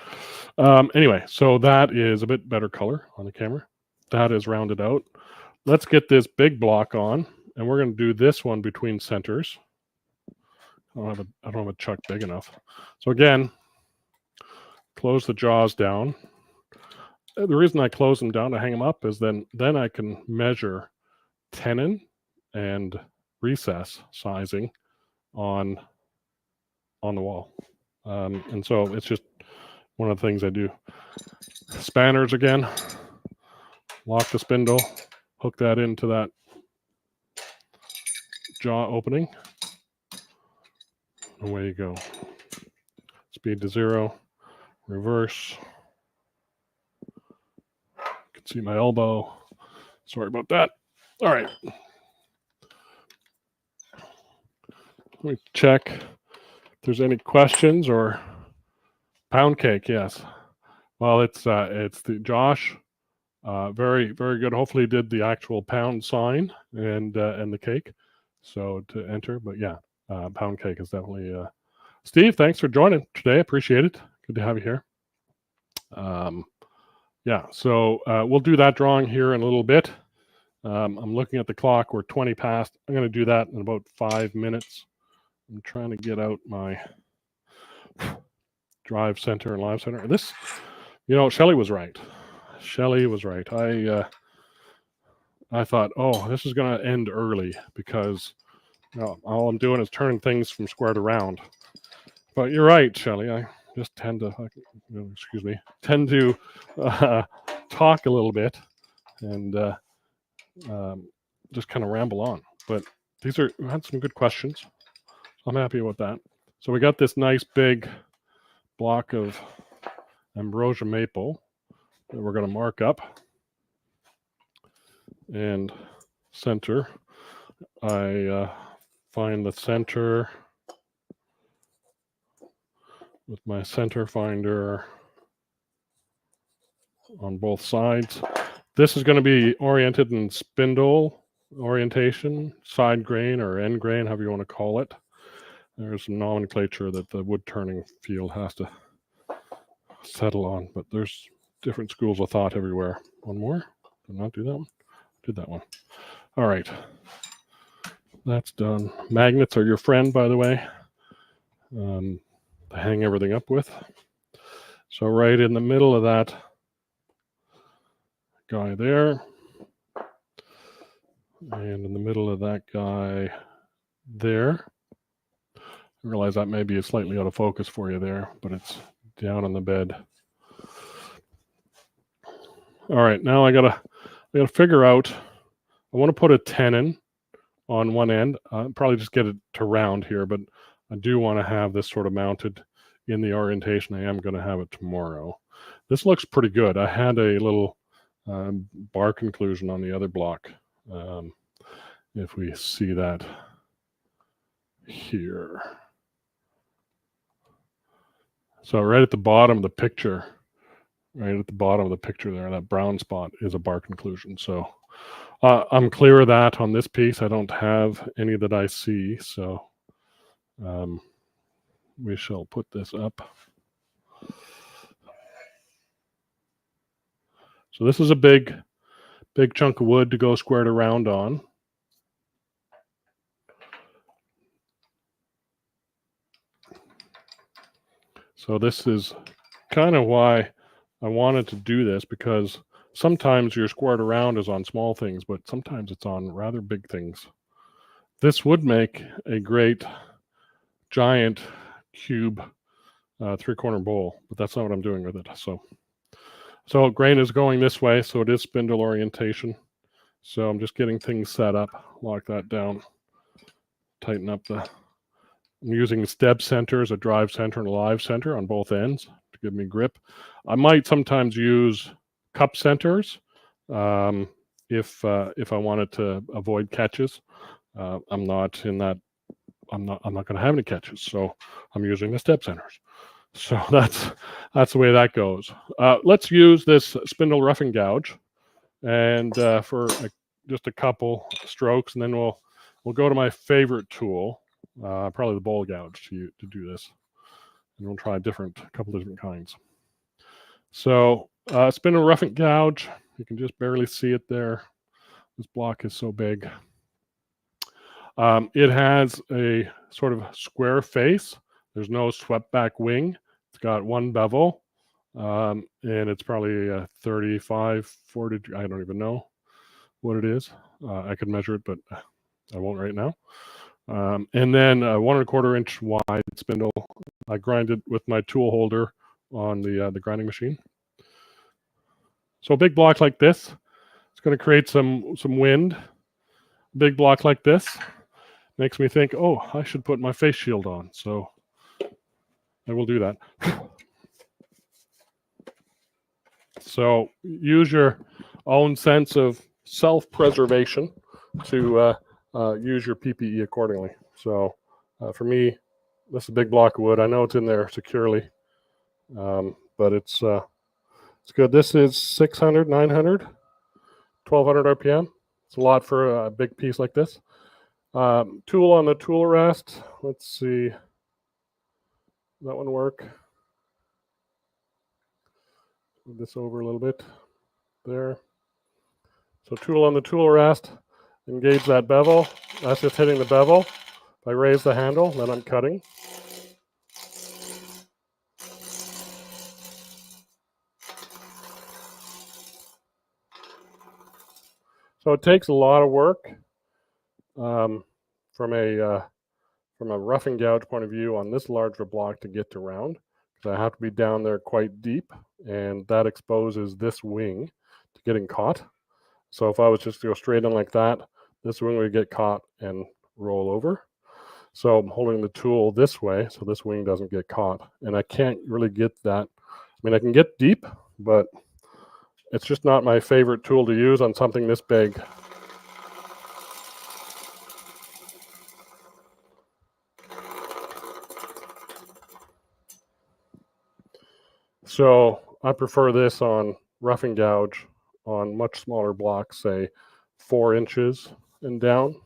Anyway, so that is a bit better color on the camera. That is rounded out. Let's get this big block on, and we're going to do this one between centers. I don't have a chuck big enough. So again, close the jaws down. The reason I close them down to hang them up is then I can measure tenon and recess sizing on the wall. And so it's just one of the things I do. Spanners again, lock the spindle, hook that into that jaw opening. Away you go. Speed to 0, reverse. You can see my elbow. Sorry about that. All right. Let me check if there's any questions. Or pound cake, yes. Well, it's the Josh. Very, very good. Hopefully did the actual pound sign and the cake. So to enter, but yeah. Pound cake is definitely Steve, thanks for joining today. Appreciate it. Good to have you here. Um, yeah, so we'll do that drawing here in a little bit. I'm looking at the clock. We're 20 past. I'm going to do that in about 5 minutes. I'm trying to get out my drive center and live center. This, Shelley was right. Shelley was right. I thought, oh, this is going to end early because all I'm doing is turning things from square to round. But you're right, Shelley. I just tend to, talk a little bit and just kind of ramble on. But we had some good questions. I'm happy with that. So we got this nice big block of ambrosia maple that we're going to mark up and center. I find the center with my center finder on both sides. This is going to be oriented in spindle orientation, side grain or end grain, however you want to call it. There's some nomenclature that the wood turning field has to settle on, but there's different schools of thought everywhere. One more? Did not do that one? Did that one. All right. That's done. Magnets are your friend, by the way, to hang everything up with. So right in the middle of that guy there, and in the middle of that guy there. I realize that may be slightly out of focus for you there, but it's down on the bed. All right, now I gotta figure out. I want to put a tenon on one end. Probably just get it to round here, but I do want to have this sort of mounted in the orientation I am going to have it tomorrow. This looks pretty good. I had a little bar conclusion on the other block. If we see that here. So right at the bottom of the picture, there, that brown spot is a bar conclusion. So I'm clear of that on this piece. I don't have any that I see. So we shall put this up. So this is a big chunk of wood to go squared around on. So this is kind of why I wanted to do this, because sometimes your squared around is on small things, but sometimes it's on rather big things. This would make a great giant cube 3-corner bowl, but that's not what I'm doing with it. So grain is going this way, so it is spindle orientation. So I'm just getting things set up, lock that down, tighten up I'm using step centers, a drive center and a live center on both ends to give me grip. I might sometimes use cup centers if I wanted to avoid catches. I'm not going to have any catches, so I'm using the step centers. So that's the way that goes. Let's use this spindle roughing gouge, and for just a couple strokes, and then we'll go to my favorite tool, probably the bowl gouge to do this, and we'll try a couple different kinds. So spindle roughing gouge, you can just barely see it there. This block is so big. It has a sort of square face. There's no swept back wing. It's got one bevel, and it's probably 35, 40, I don't even know what it is. I could measure it, but I won't right now. And then a 1 1/4 inch wide spindle. I grind it with my tool holder on the grinding machine. So a big block like this, it's going to create some wind. A big block like this makes me think, oh, I should put my face shield on. So I will do that. So use your own sense of self-preservation to use your PPE accordingly. So for me, this is a big block of wood. I know it's in there securely, but it's good. This is 600, 900, 1200 RPM. It's a lot for a big piece like this. Tool on the tool rest. Let's see. That one work? Move this over a little bit. There. So tool on the tool rest. Engage that bevel. That's just hitting the bevel. If I raise the handle, then I'm cutting. So it takes a lot of work from a roughing gouge point of view on this larger block to get to round, because I have to be down there quite deep, and that exposes this wing to getting caught. So if I was just to go straight in like that, this wing would get caught and roll over. So I'm holding the tool this way so this wing doesn't get caught, and I can't really get that. I mean, I can get deep, but it's just not my favorite tool to use on something this big. So I prefer this on roughing gouge on much smaller blocks, say 4 inches and down.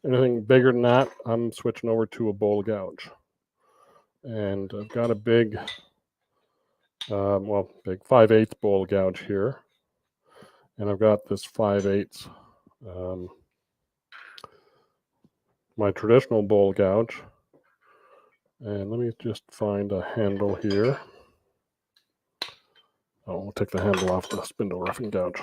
Anything bigger than that, I'm switching over to a bowl gouge. And I've got a big, big 5/8 bowl gouge here. And I've got this 5/8, my traditional bowl gouge. And let me just find a handle here. Oh, we'll take the handle off the spindle roughing gouge.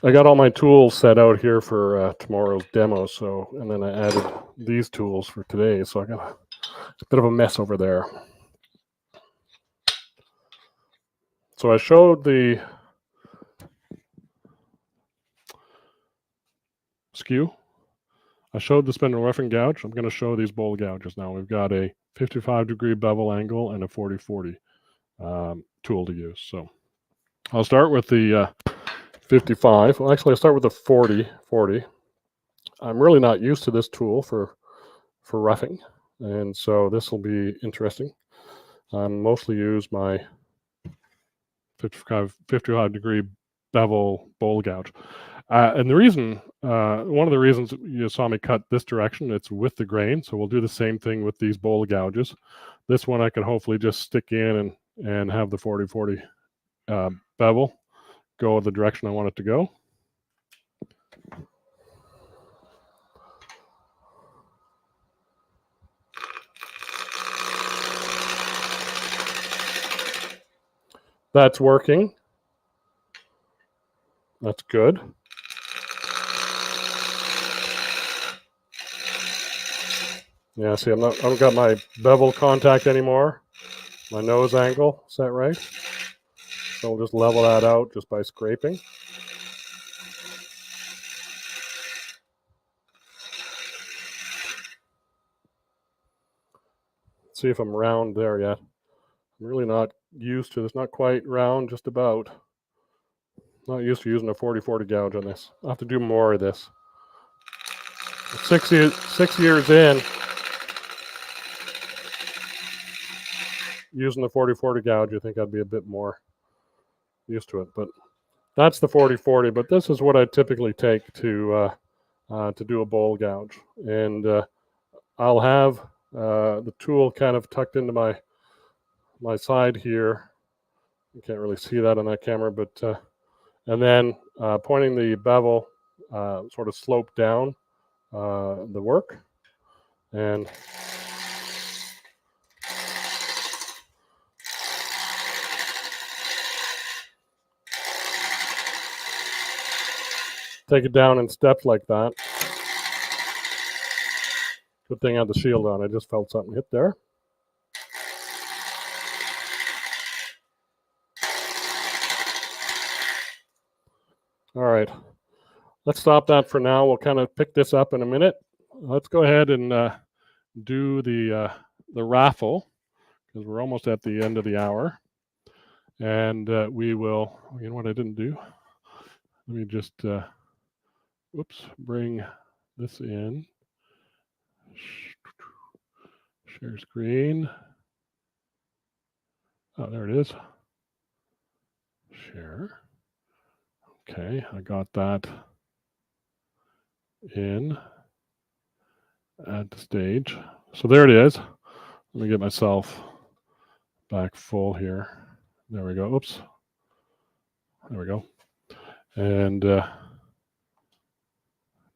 I got all my tools set out here for tomorrow's demo, and then I added these tools for today, so I got a bit of a mess over there. So I showed the skew. I showed the spindle roughing gouge. I'm going to show these bowl gouges now. We've got a 55-degree bevel angle and a 40/40 tool to use. So I'll start with the 55. Well, actually, I'll start with the 40/40. I'm really not used to this tool for roughing, and so this will be interesting. I mostly use my 55-degree bevel bowl gouge. And the reason, one of the reasons you saw me cut this direction, it's with the grain. So we'll do the same thing with these bowl gouges. This one I can hopefully just stick in and have the 40/40 bevel go the direction I want it to go. That's working. That's good. Yeah, see, I don't got my bevel contact anymore. My nose angle, is that right? So we'll just level that out just by scraping. See if I'm round there yet. I'm really not used to this, not quite round, just about. Not used to using a 40/40 gouge on this. I'll have to do more of this. 6 years in, using the 40/40 gouge, you think I'd be a bit more used to it. But that's the 40/40. But this is what I typically take to do a bowl gouge. And I'll have the tool kind of tucked into my side here. You can't really see that on that camera, but and then pointing the bevel sort of slope down the work, and take it down in steps like that. Good thing I had the shield on. I just felt something hit there. All right, let's stop that for now. We'll kind of pick this up in a minute. Let's go ahead and do the raffle, because we're almost at the end of the hour. And we will, you know what I didn't do? Let me just, bring this in. Share screen. Oh, there it is. Share. Okay, I got that in. Add to stage. So there it is. Let me get myself back full here. There we go. Oops. There we go. And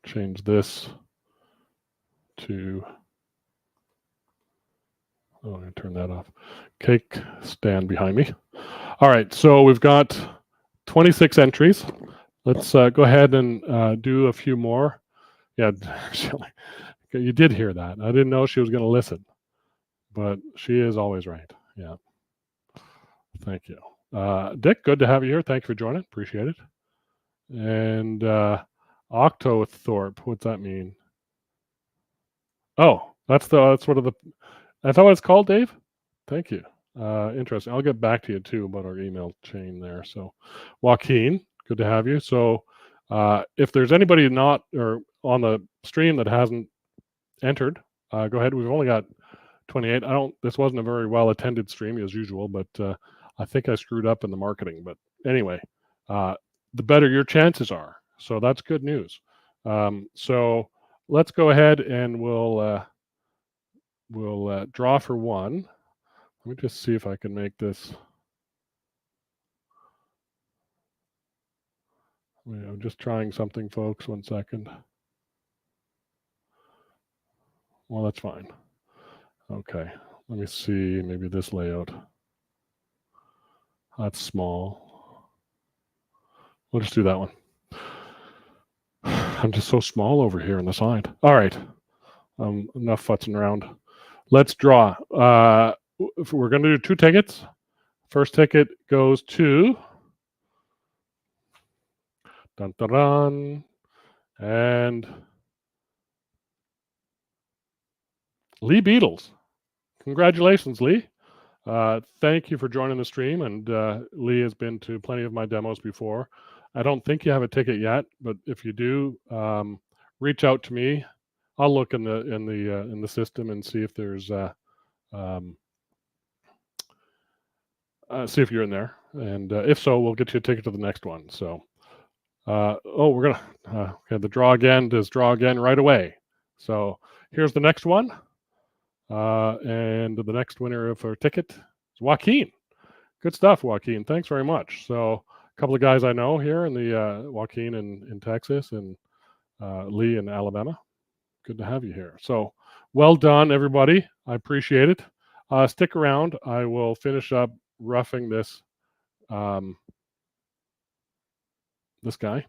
change this to, oh, I'm going to turn that off. Cake stand behind me. All right, so we've got 26 entries. Let's go ahead and do a few more. Yeah, you did hear that. I didn't know she was going to listen, but she is always right. Yeah. Thank you. Dick, good to have you here. Thank you for joining. Appreciate it. And Octothorpe, what's that mean? Oh, that's sort of the, that's what it's called, Dave? Thank you. Interesting. I'll get back to you too about our email chain there. So, Joaquin, good to have you. So, if there's anybody not or on the stream that hasn't entered, go ahead. We've only got 28. This wasn't a very well attended stream as usual, but I think I screwed up in the marketing. But anyway, the better your chances are. So that's good news. So let's go ahead and we'll draw for one. Let me just see if I can make this. I'm just trying something, folks. 1 second. Well, that's fine. Okay, let me see. Maybe this layout. That's small. We'll just do that one. I'm just so small over here on the side. All right, enough futzing around. Let's draw. We're going to do 2 tickets. First ticket goes to dun, dun, dun, and Lee Beatles. Congratulations, Lee. Thank you for joining the stream. And Lee has been to plenty of my demos before. I don't think you have a ticket yet, but if you do, reach out to me. I'll look in the system and see if there's see if you're in there, and if so, we'll get you a ticket to the next one. So, we're gonna okay, the draw again. Does draw again right away. So here's the next one, and the next winner of our ticket is Joaquin. Good stuff, Joaquin. Thanks very much. So a couple of guys I know here in the Joaquin in Texas and Lee in Alabama. Good to have you here. So well done, everybody. I appreciate it. Stick around. I will finish up roughing this this guy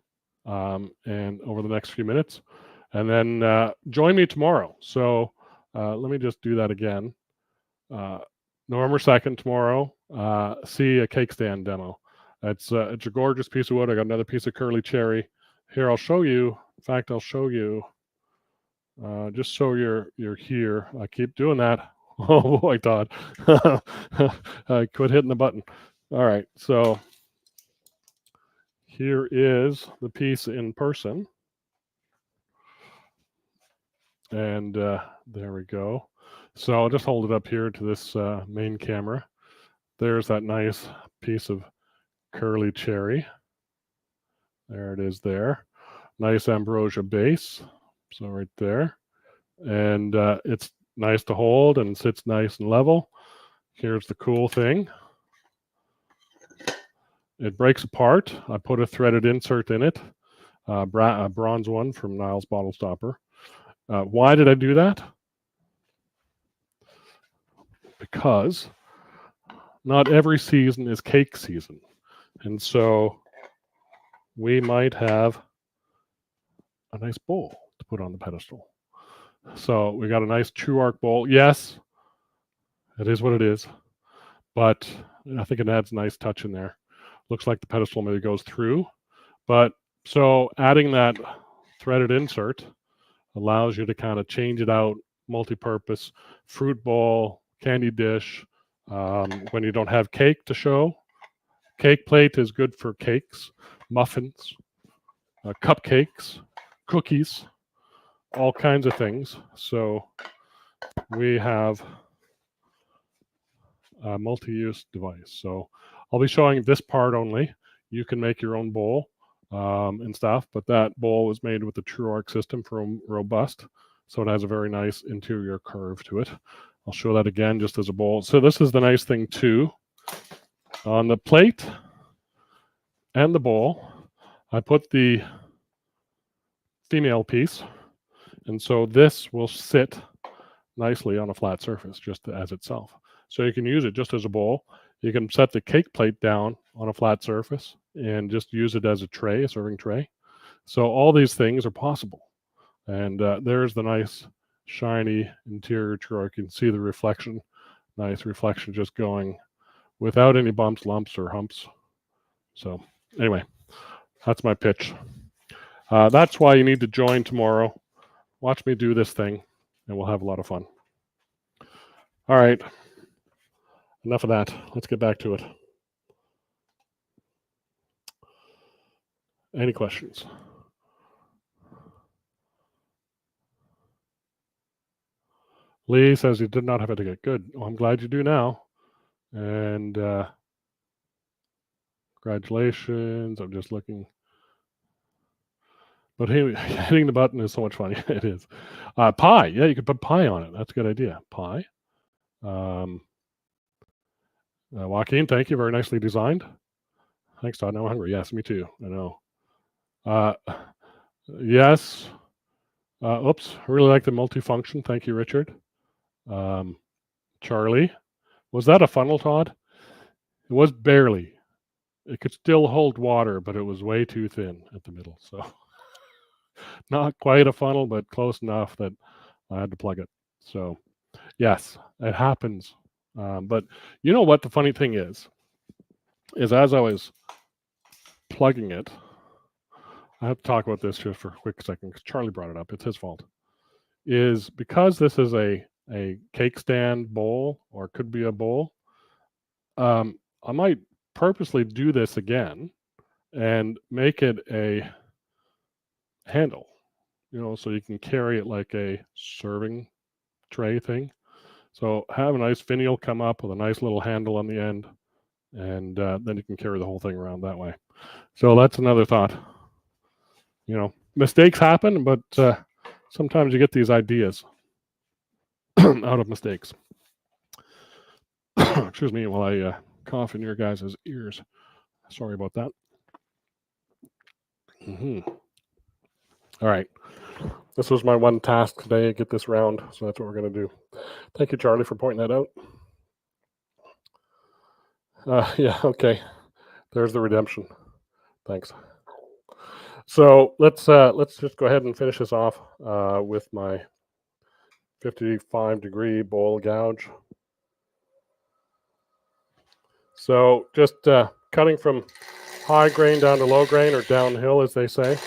and over the next few minutes, and then join me tomorrow. So let me just do that again. November 2nd tomorrow. See a cake stand demo. It's a gorgeous piece of wood. I got another piece of curly cherry here. I'll show you. In fact, I'll show you just so you're here. I keep doing that. Oh boy, Todd. I quit hitting the button. All right, so here is the piece in person. And there we go. So I'll just hold it up here to this main camera. There's that nice piece of curly cherry. There it is there. Nice ambrosia base. So right there. And it's nice to hold and sits nice and level. Here's the cool thing. It breaks apart. I put a threaded insert in it, a bronze one from Niles Bottle Stopper. Why did I do that? Because not every season is cake season. And so we might have a nice bowl to put on the pedestal. So we got a nice true arc bowl. Yes, it is what it is. But I think it adds a nice touch in there. Looks like the pedestal maybe goes through. But so adding that threaded insert allows you to kind of change it out, multi-purpose, fruit bowl, candy dish. When you don't have cake to show, cake plate is good for cakes, muffins, cupcakes, cookies, all kinds of things. So we have a multi-use device. So I'll be showing this part only. You can make your own bowl and stuff, but that bowl was made with the True Arc system from Robust. So it has a very nice interior curve to it. I'll show that again just as a bowl. So this is the nice thing too. On the plate and the bowl, I put the female piece, and so this will sit nicely on a flat surface just as itself. So you can use it just as a bowl. You can set the cake plate down on a flat surface and just use it as a tray, a serving tray. So all these things are possible. And there's the nice shiny interior drawer. You can see the reflection, nice reflection just going without any bumps, lumps, or humps. So anyway, that's my pitch. That's why you need to join tomorrow. Watch me do this thing, and we'll have a lot of fun. All right, enough of that. Let's get back to it. Any questions? Lee says he did not have a ticket. Good. Well, I'm glad you do now. And congratulations. I'm just looking. But hitting the button is so much fun. It is. Pie. Yeah, you could put pie on it. That's a good idea. Pie. Joaquin, thank you. Very nicely designed. Thanks, Todd. Now I'm hungry. Yes, me too. I know. Yes. Oops. I really like the multifunction. Thank you, Richard. Charlie. Was that a funnel, Todd? It was barely. It could still hold water, but it was way too thin at the middle. So not quite a funnel, but close enough that I had to plug it. So yes, it happens. But you know what the funny thing is as I was plugging it, I have to talk about this just for a quick second because Charlie brought it up. It's his fault. Is because this is a cake stand bowl, or could be a bowl, I might purposely do this again and make it a handle, so you can carry it like a serving tray thing. So have a nice finial come up with a nice little handle on the end, and then you can carry the whole thing around that way. So that's another thought. Mistakes happen, but sometimes you get these ideas out of mistakes. Excuse me while I cough in your guys' ears. Sorry about that. All right. This was my one task today, get this round, so that's what we're going to do. Thank you, Charlie, for pointing that out. Yeah, okay. There's the redemption. Thanks. So let's just go ahead and finish this off with my 55-degree bowl gouge. So just cutting from high grain down to low grain, or downhill, as they say.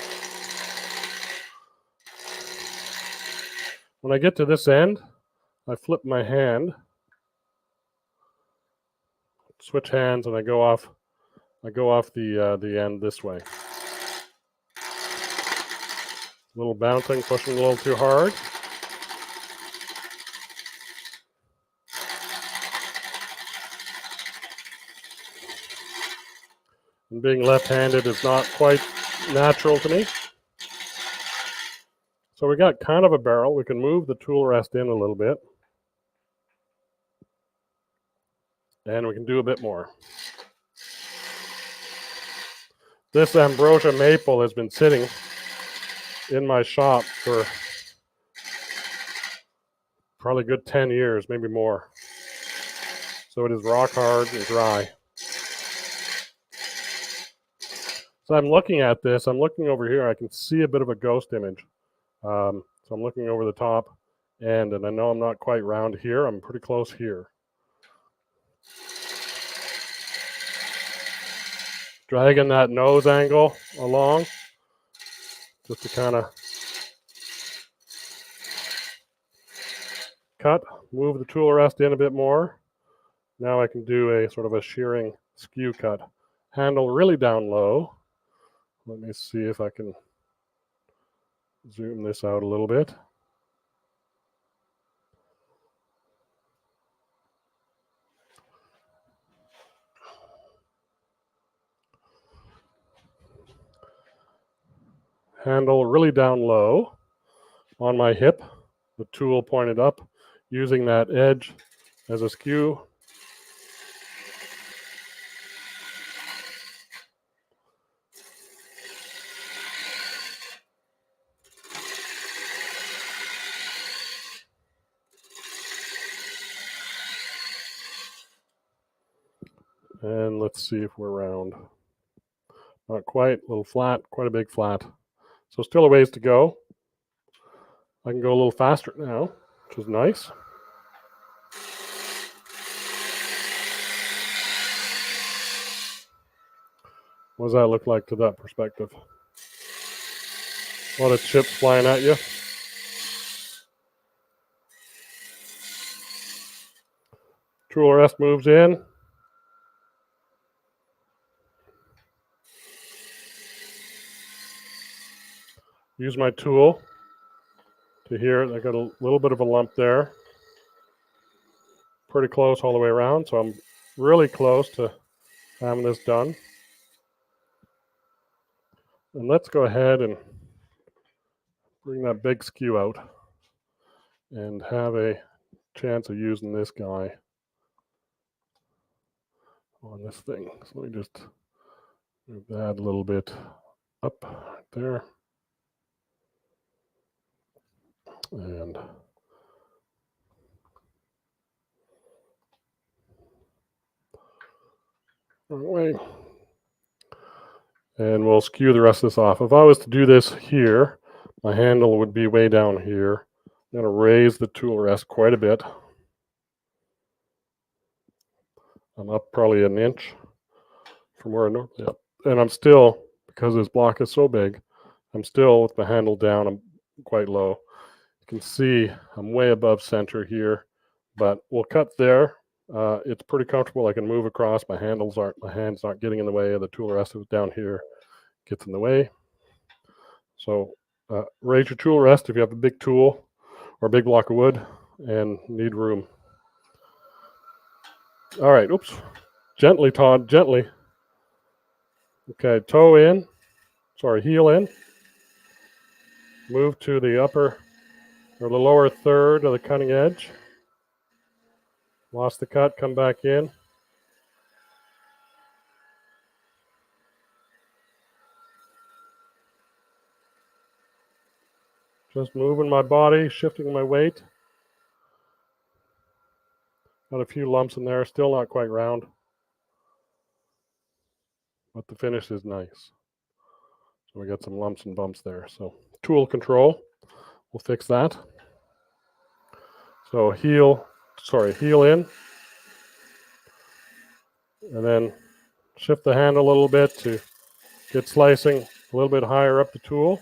When I get to this end, I flip my hand, switch hands, and I go off the end this way. A little bouncing, pushing a little too hard. And being left-handed is not quite natural to me. So we got kind of a barrel. We can move the tool rest in a little bit. And we can do a bit more. This ambrosia maple has been sitting in my shop for probably a good 10 years, maybe more. So it is rock hard and dry. So I'm looking at this. I'm looking over here. I can see a bit of a ghost image. So I'm looking over the top end, and I know I'm not quite round here. I'm pretty close here. Dragging that nose angle along just to kind of cut, move the tool rest in a bit more. Now I can do a sort of a shearing skew cut. Handle really down low. Let me see if I can zoom this out a little bit. Handle really down low on my hip, the tool pointed up, using that edge as a skew. And let's see if we're round. Not quite, a little flat, quite a big flat. So still a ways to go. I can go a little faster now, which is nice. What does that look like to that perspective? A lot of chips flying at you. Tool rest moves in. Use my tool to here. I got a little bit of a lump there. Pretty close all the way around, so I'm really close to having this done. And let's go ahead and bring that big skew out and have a chance of using this guy on this thing. So let me just move that a little bit up right there. And wrong way. And we'll skew the rest of this off. If I was to do this here, my handle would be way down here. I'm going to raise the tool rest quite a bit. I'm up probably an inch from where I normally am. And I'm still, because this block is so big, I'm still with the handle down. I'm quite low. You can see I'm way above center here, but we'll cut there. It's pretty comfortable. I can move across. My hands aren't getting in the way of the tool rest. Down here gets in the way. So raise your tool rest if you have a big tool or a big block of wood and need room. All right, oops. Gently, Todd, gently. Okay, heel in. Move to the upper or the lower third of the cutting edge. Lost the cut, come back in. Just moving my body, shifting my weight. Got a few lumps in there, still not quite round. But the finish is nice. So we got some lumps and bumps there. So tool control, we'll fix that. So heel in. And then shift the hand a little bit to get slicing a little bit higher up the tool.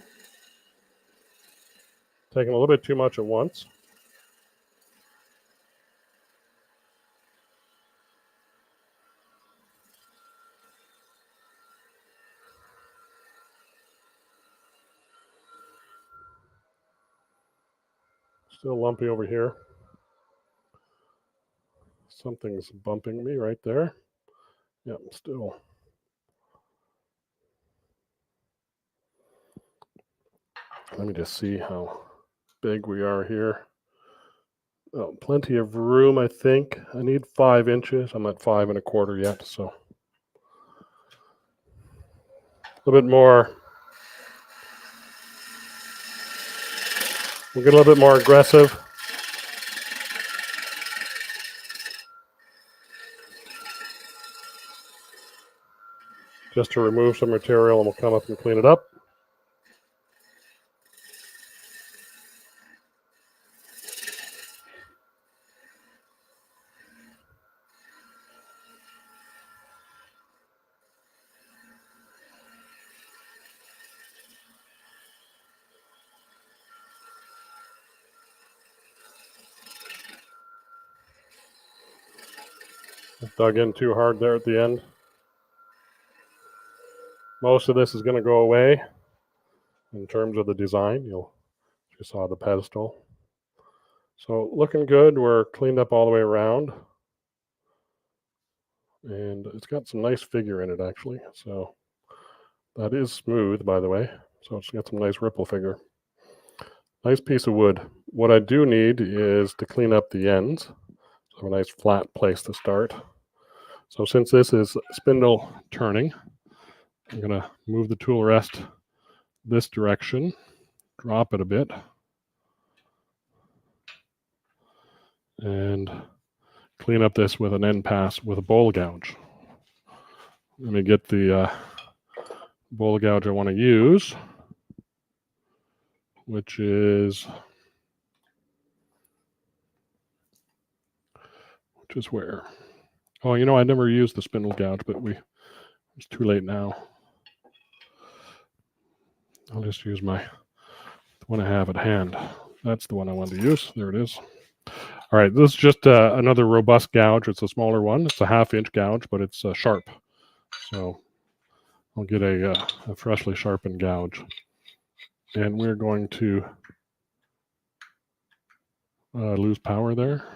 Taking a little bit too much at once. Still lumpy over here. Something's bumping me right there. Yep, still. Let me just see how big we are here. Oh, plenty of room, I think. I need 5 inches. I'm at 5 1/4 yet, so a little bit more. We'll get a little bit more aggressive. Just to remove some material, and we'll come up and clean it up. Dug in too hard there at the end. Most of this is going to go away in terms of the design. You saw the pedestal. So looking good. We're cleaned up all the way around. And it's got some nice figure in it, actually. So that is smooth, by the way. So it's got some nice ripple figure. Nice piece of wood. what I do need is to clean up the ends. So I have a nice flat place to start. So since this is spindle turning, I'm going to move the tool rest this direction, drop it a bit, and clean up this with an end pass with a bowl gouge. Let me get the bowl gouge I want to use, which is where? Oh, you know, I never used the spindle gouge, but it's too late now. I'll just use the one I have at hand. That's the one I wanted to use. There it is. All right, this is just another robust gouge. It's a smaller one. It's a 1/2-inch gouge, but it's sharp. So I'll get a freshly sharpened gouge. And we're going to lose power there.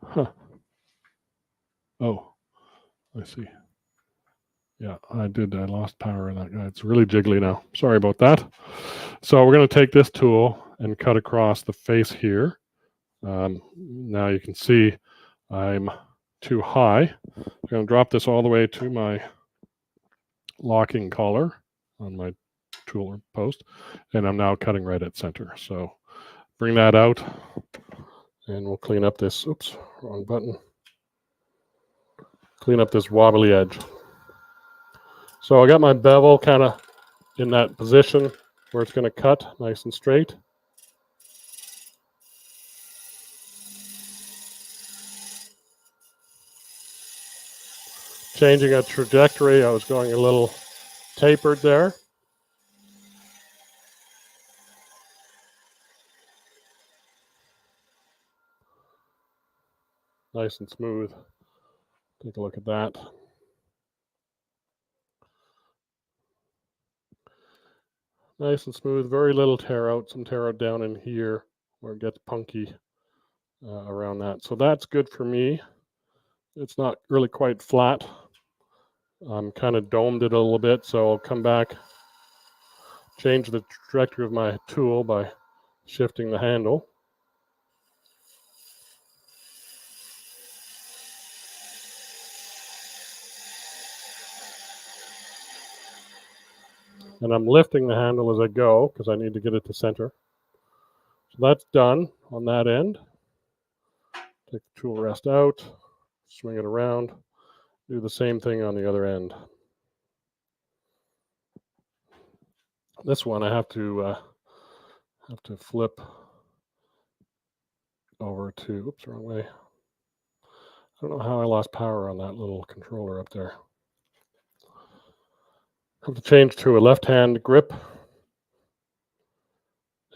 Huh. Oh, I see. Yeah, I did. I lost power in that guy. It's really jiggly now. Sorry about that. So we're going to take this tool and cut across the face here. Now you can see I'm too high. I'm going to drop this all the way to my locking collar on my tool post, and I'm now cutting right at center. So bring that out, and we'll clean up this. Oops, wrong button. Clean up this wobbly edge. So I got my bevel kind of in that position where it's going to cut nice and straight. Changing a trajectory, I was going a little tapered there. Nice and smooth. Take a look at that. Nice and smooth, very little tear out, some tear out down in here where it gets punky around that. So that's good for me. It's not really quite flat. I'm kind of domed it a little bit, so I'll come back, change the trajectory of my tool by shifting the handle. And I'm lifting the handle as I go because I need to get it to center. So that's done on that end. Take the tool rest out, swing it around, do the same thing on the other end. This one I have to flip over to, oops, wrong way. I don't know how I lost power on that little controller up there. Have to change to a left-hand grip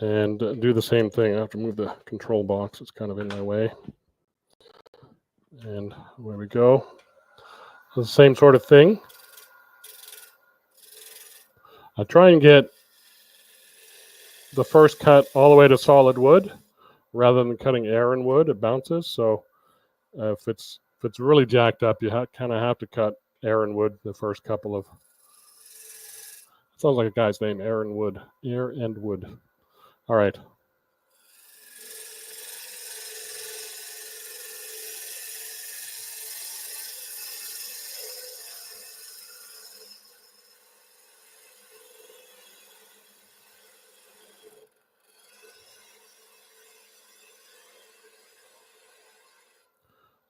and do the same thing. I have to move the control box. It's kind of in my way. And there we go. The same sort of thing. I try and get the first cut all the way to solid wood rather than cutting iron wood. It bounces. So if it's really jacked up, you kind of have to cut iron wood the first couple of. Sounds like a guy's name, Aaron Wood. Air and Wood. All right.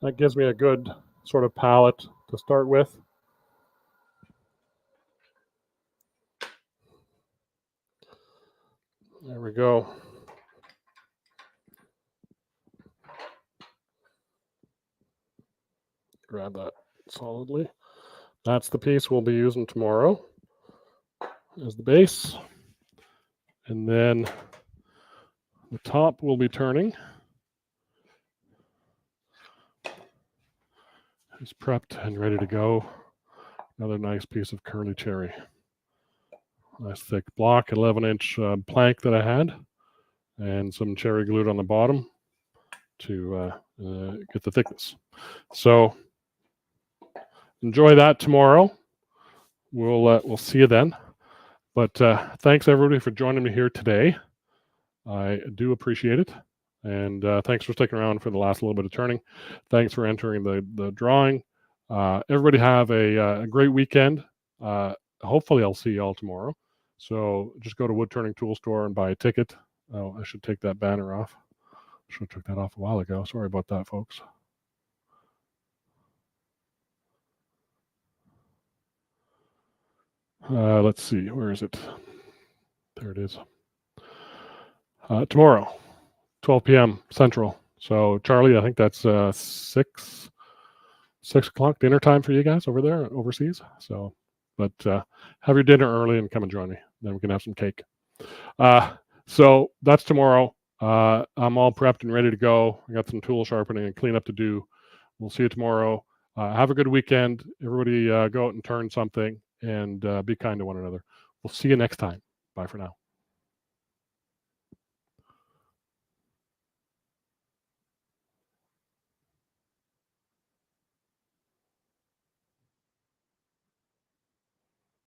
That gives me a good sort of palette to start with. There we go. Grab that solidly. That's the piece we'll be using tomorrow as the base. And then the top will be turning. It's prepped and ready to go. Another nice piece of curly cherry. Nice thick block, 11-inch plank that I had, and some cherry glued on the bottom to get the thickness. So enjoy that tomorrow. We'll see you then. But thanks everybody for joining me here today. I do appreciate it. And thanks for sticking around for the last little bit of turning. Thanks for entering the drawing. Everybody have a great weekend. Hopefully, I'll see you all tomorrow. So just go to Woodturning Tool Store and buy a ticket. Oh, I should take that banner off. Should have took that off a while ago. Sorry about that, folks. Let's see. Where is it? There it is. Tomorrow, 12 p.m. Central. So Charlie, I think that's 6 o'clock dinner time for you guys over there overseas. So, but have your dinner early and come and join me. Then we can have some cake. So that's tomorrow. I'm all prepped and ready to go. I got some tool sharpening and cleanup to do. We'll see you tomorrow. Have a good weekend. Everybody go out and turn something and be kind to one another. We'll see you next time. Bye for now.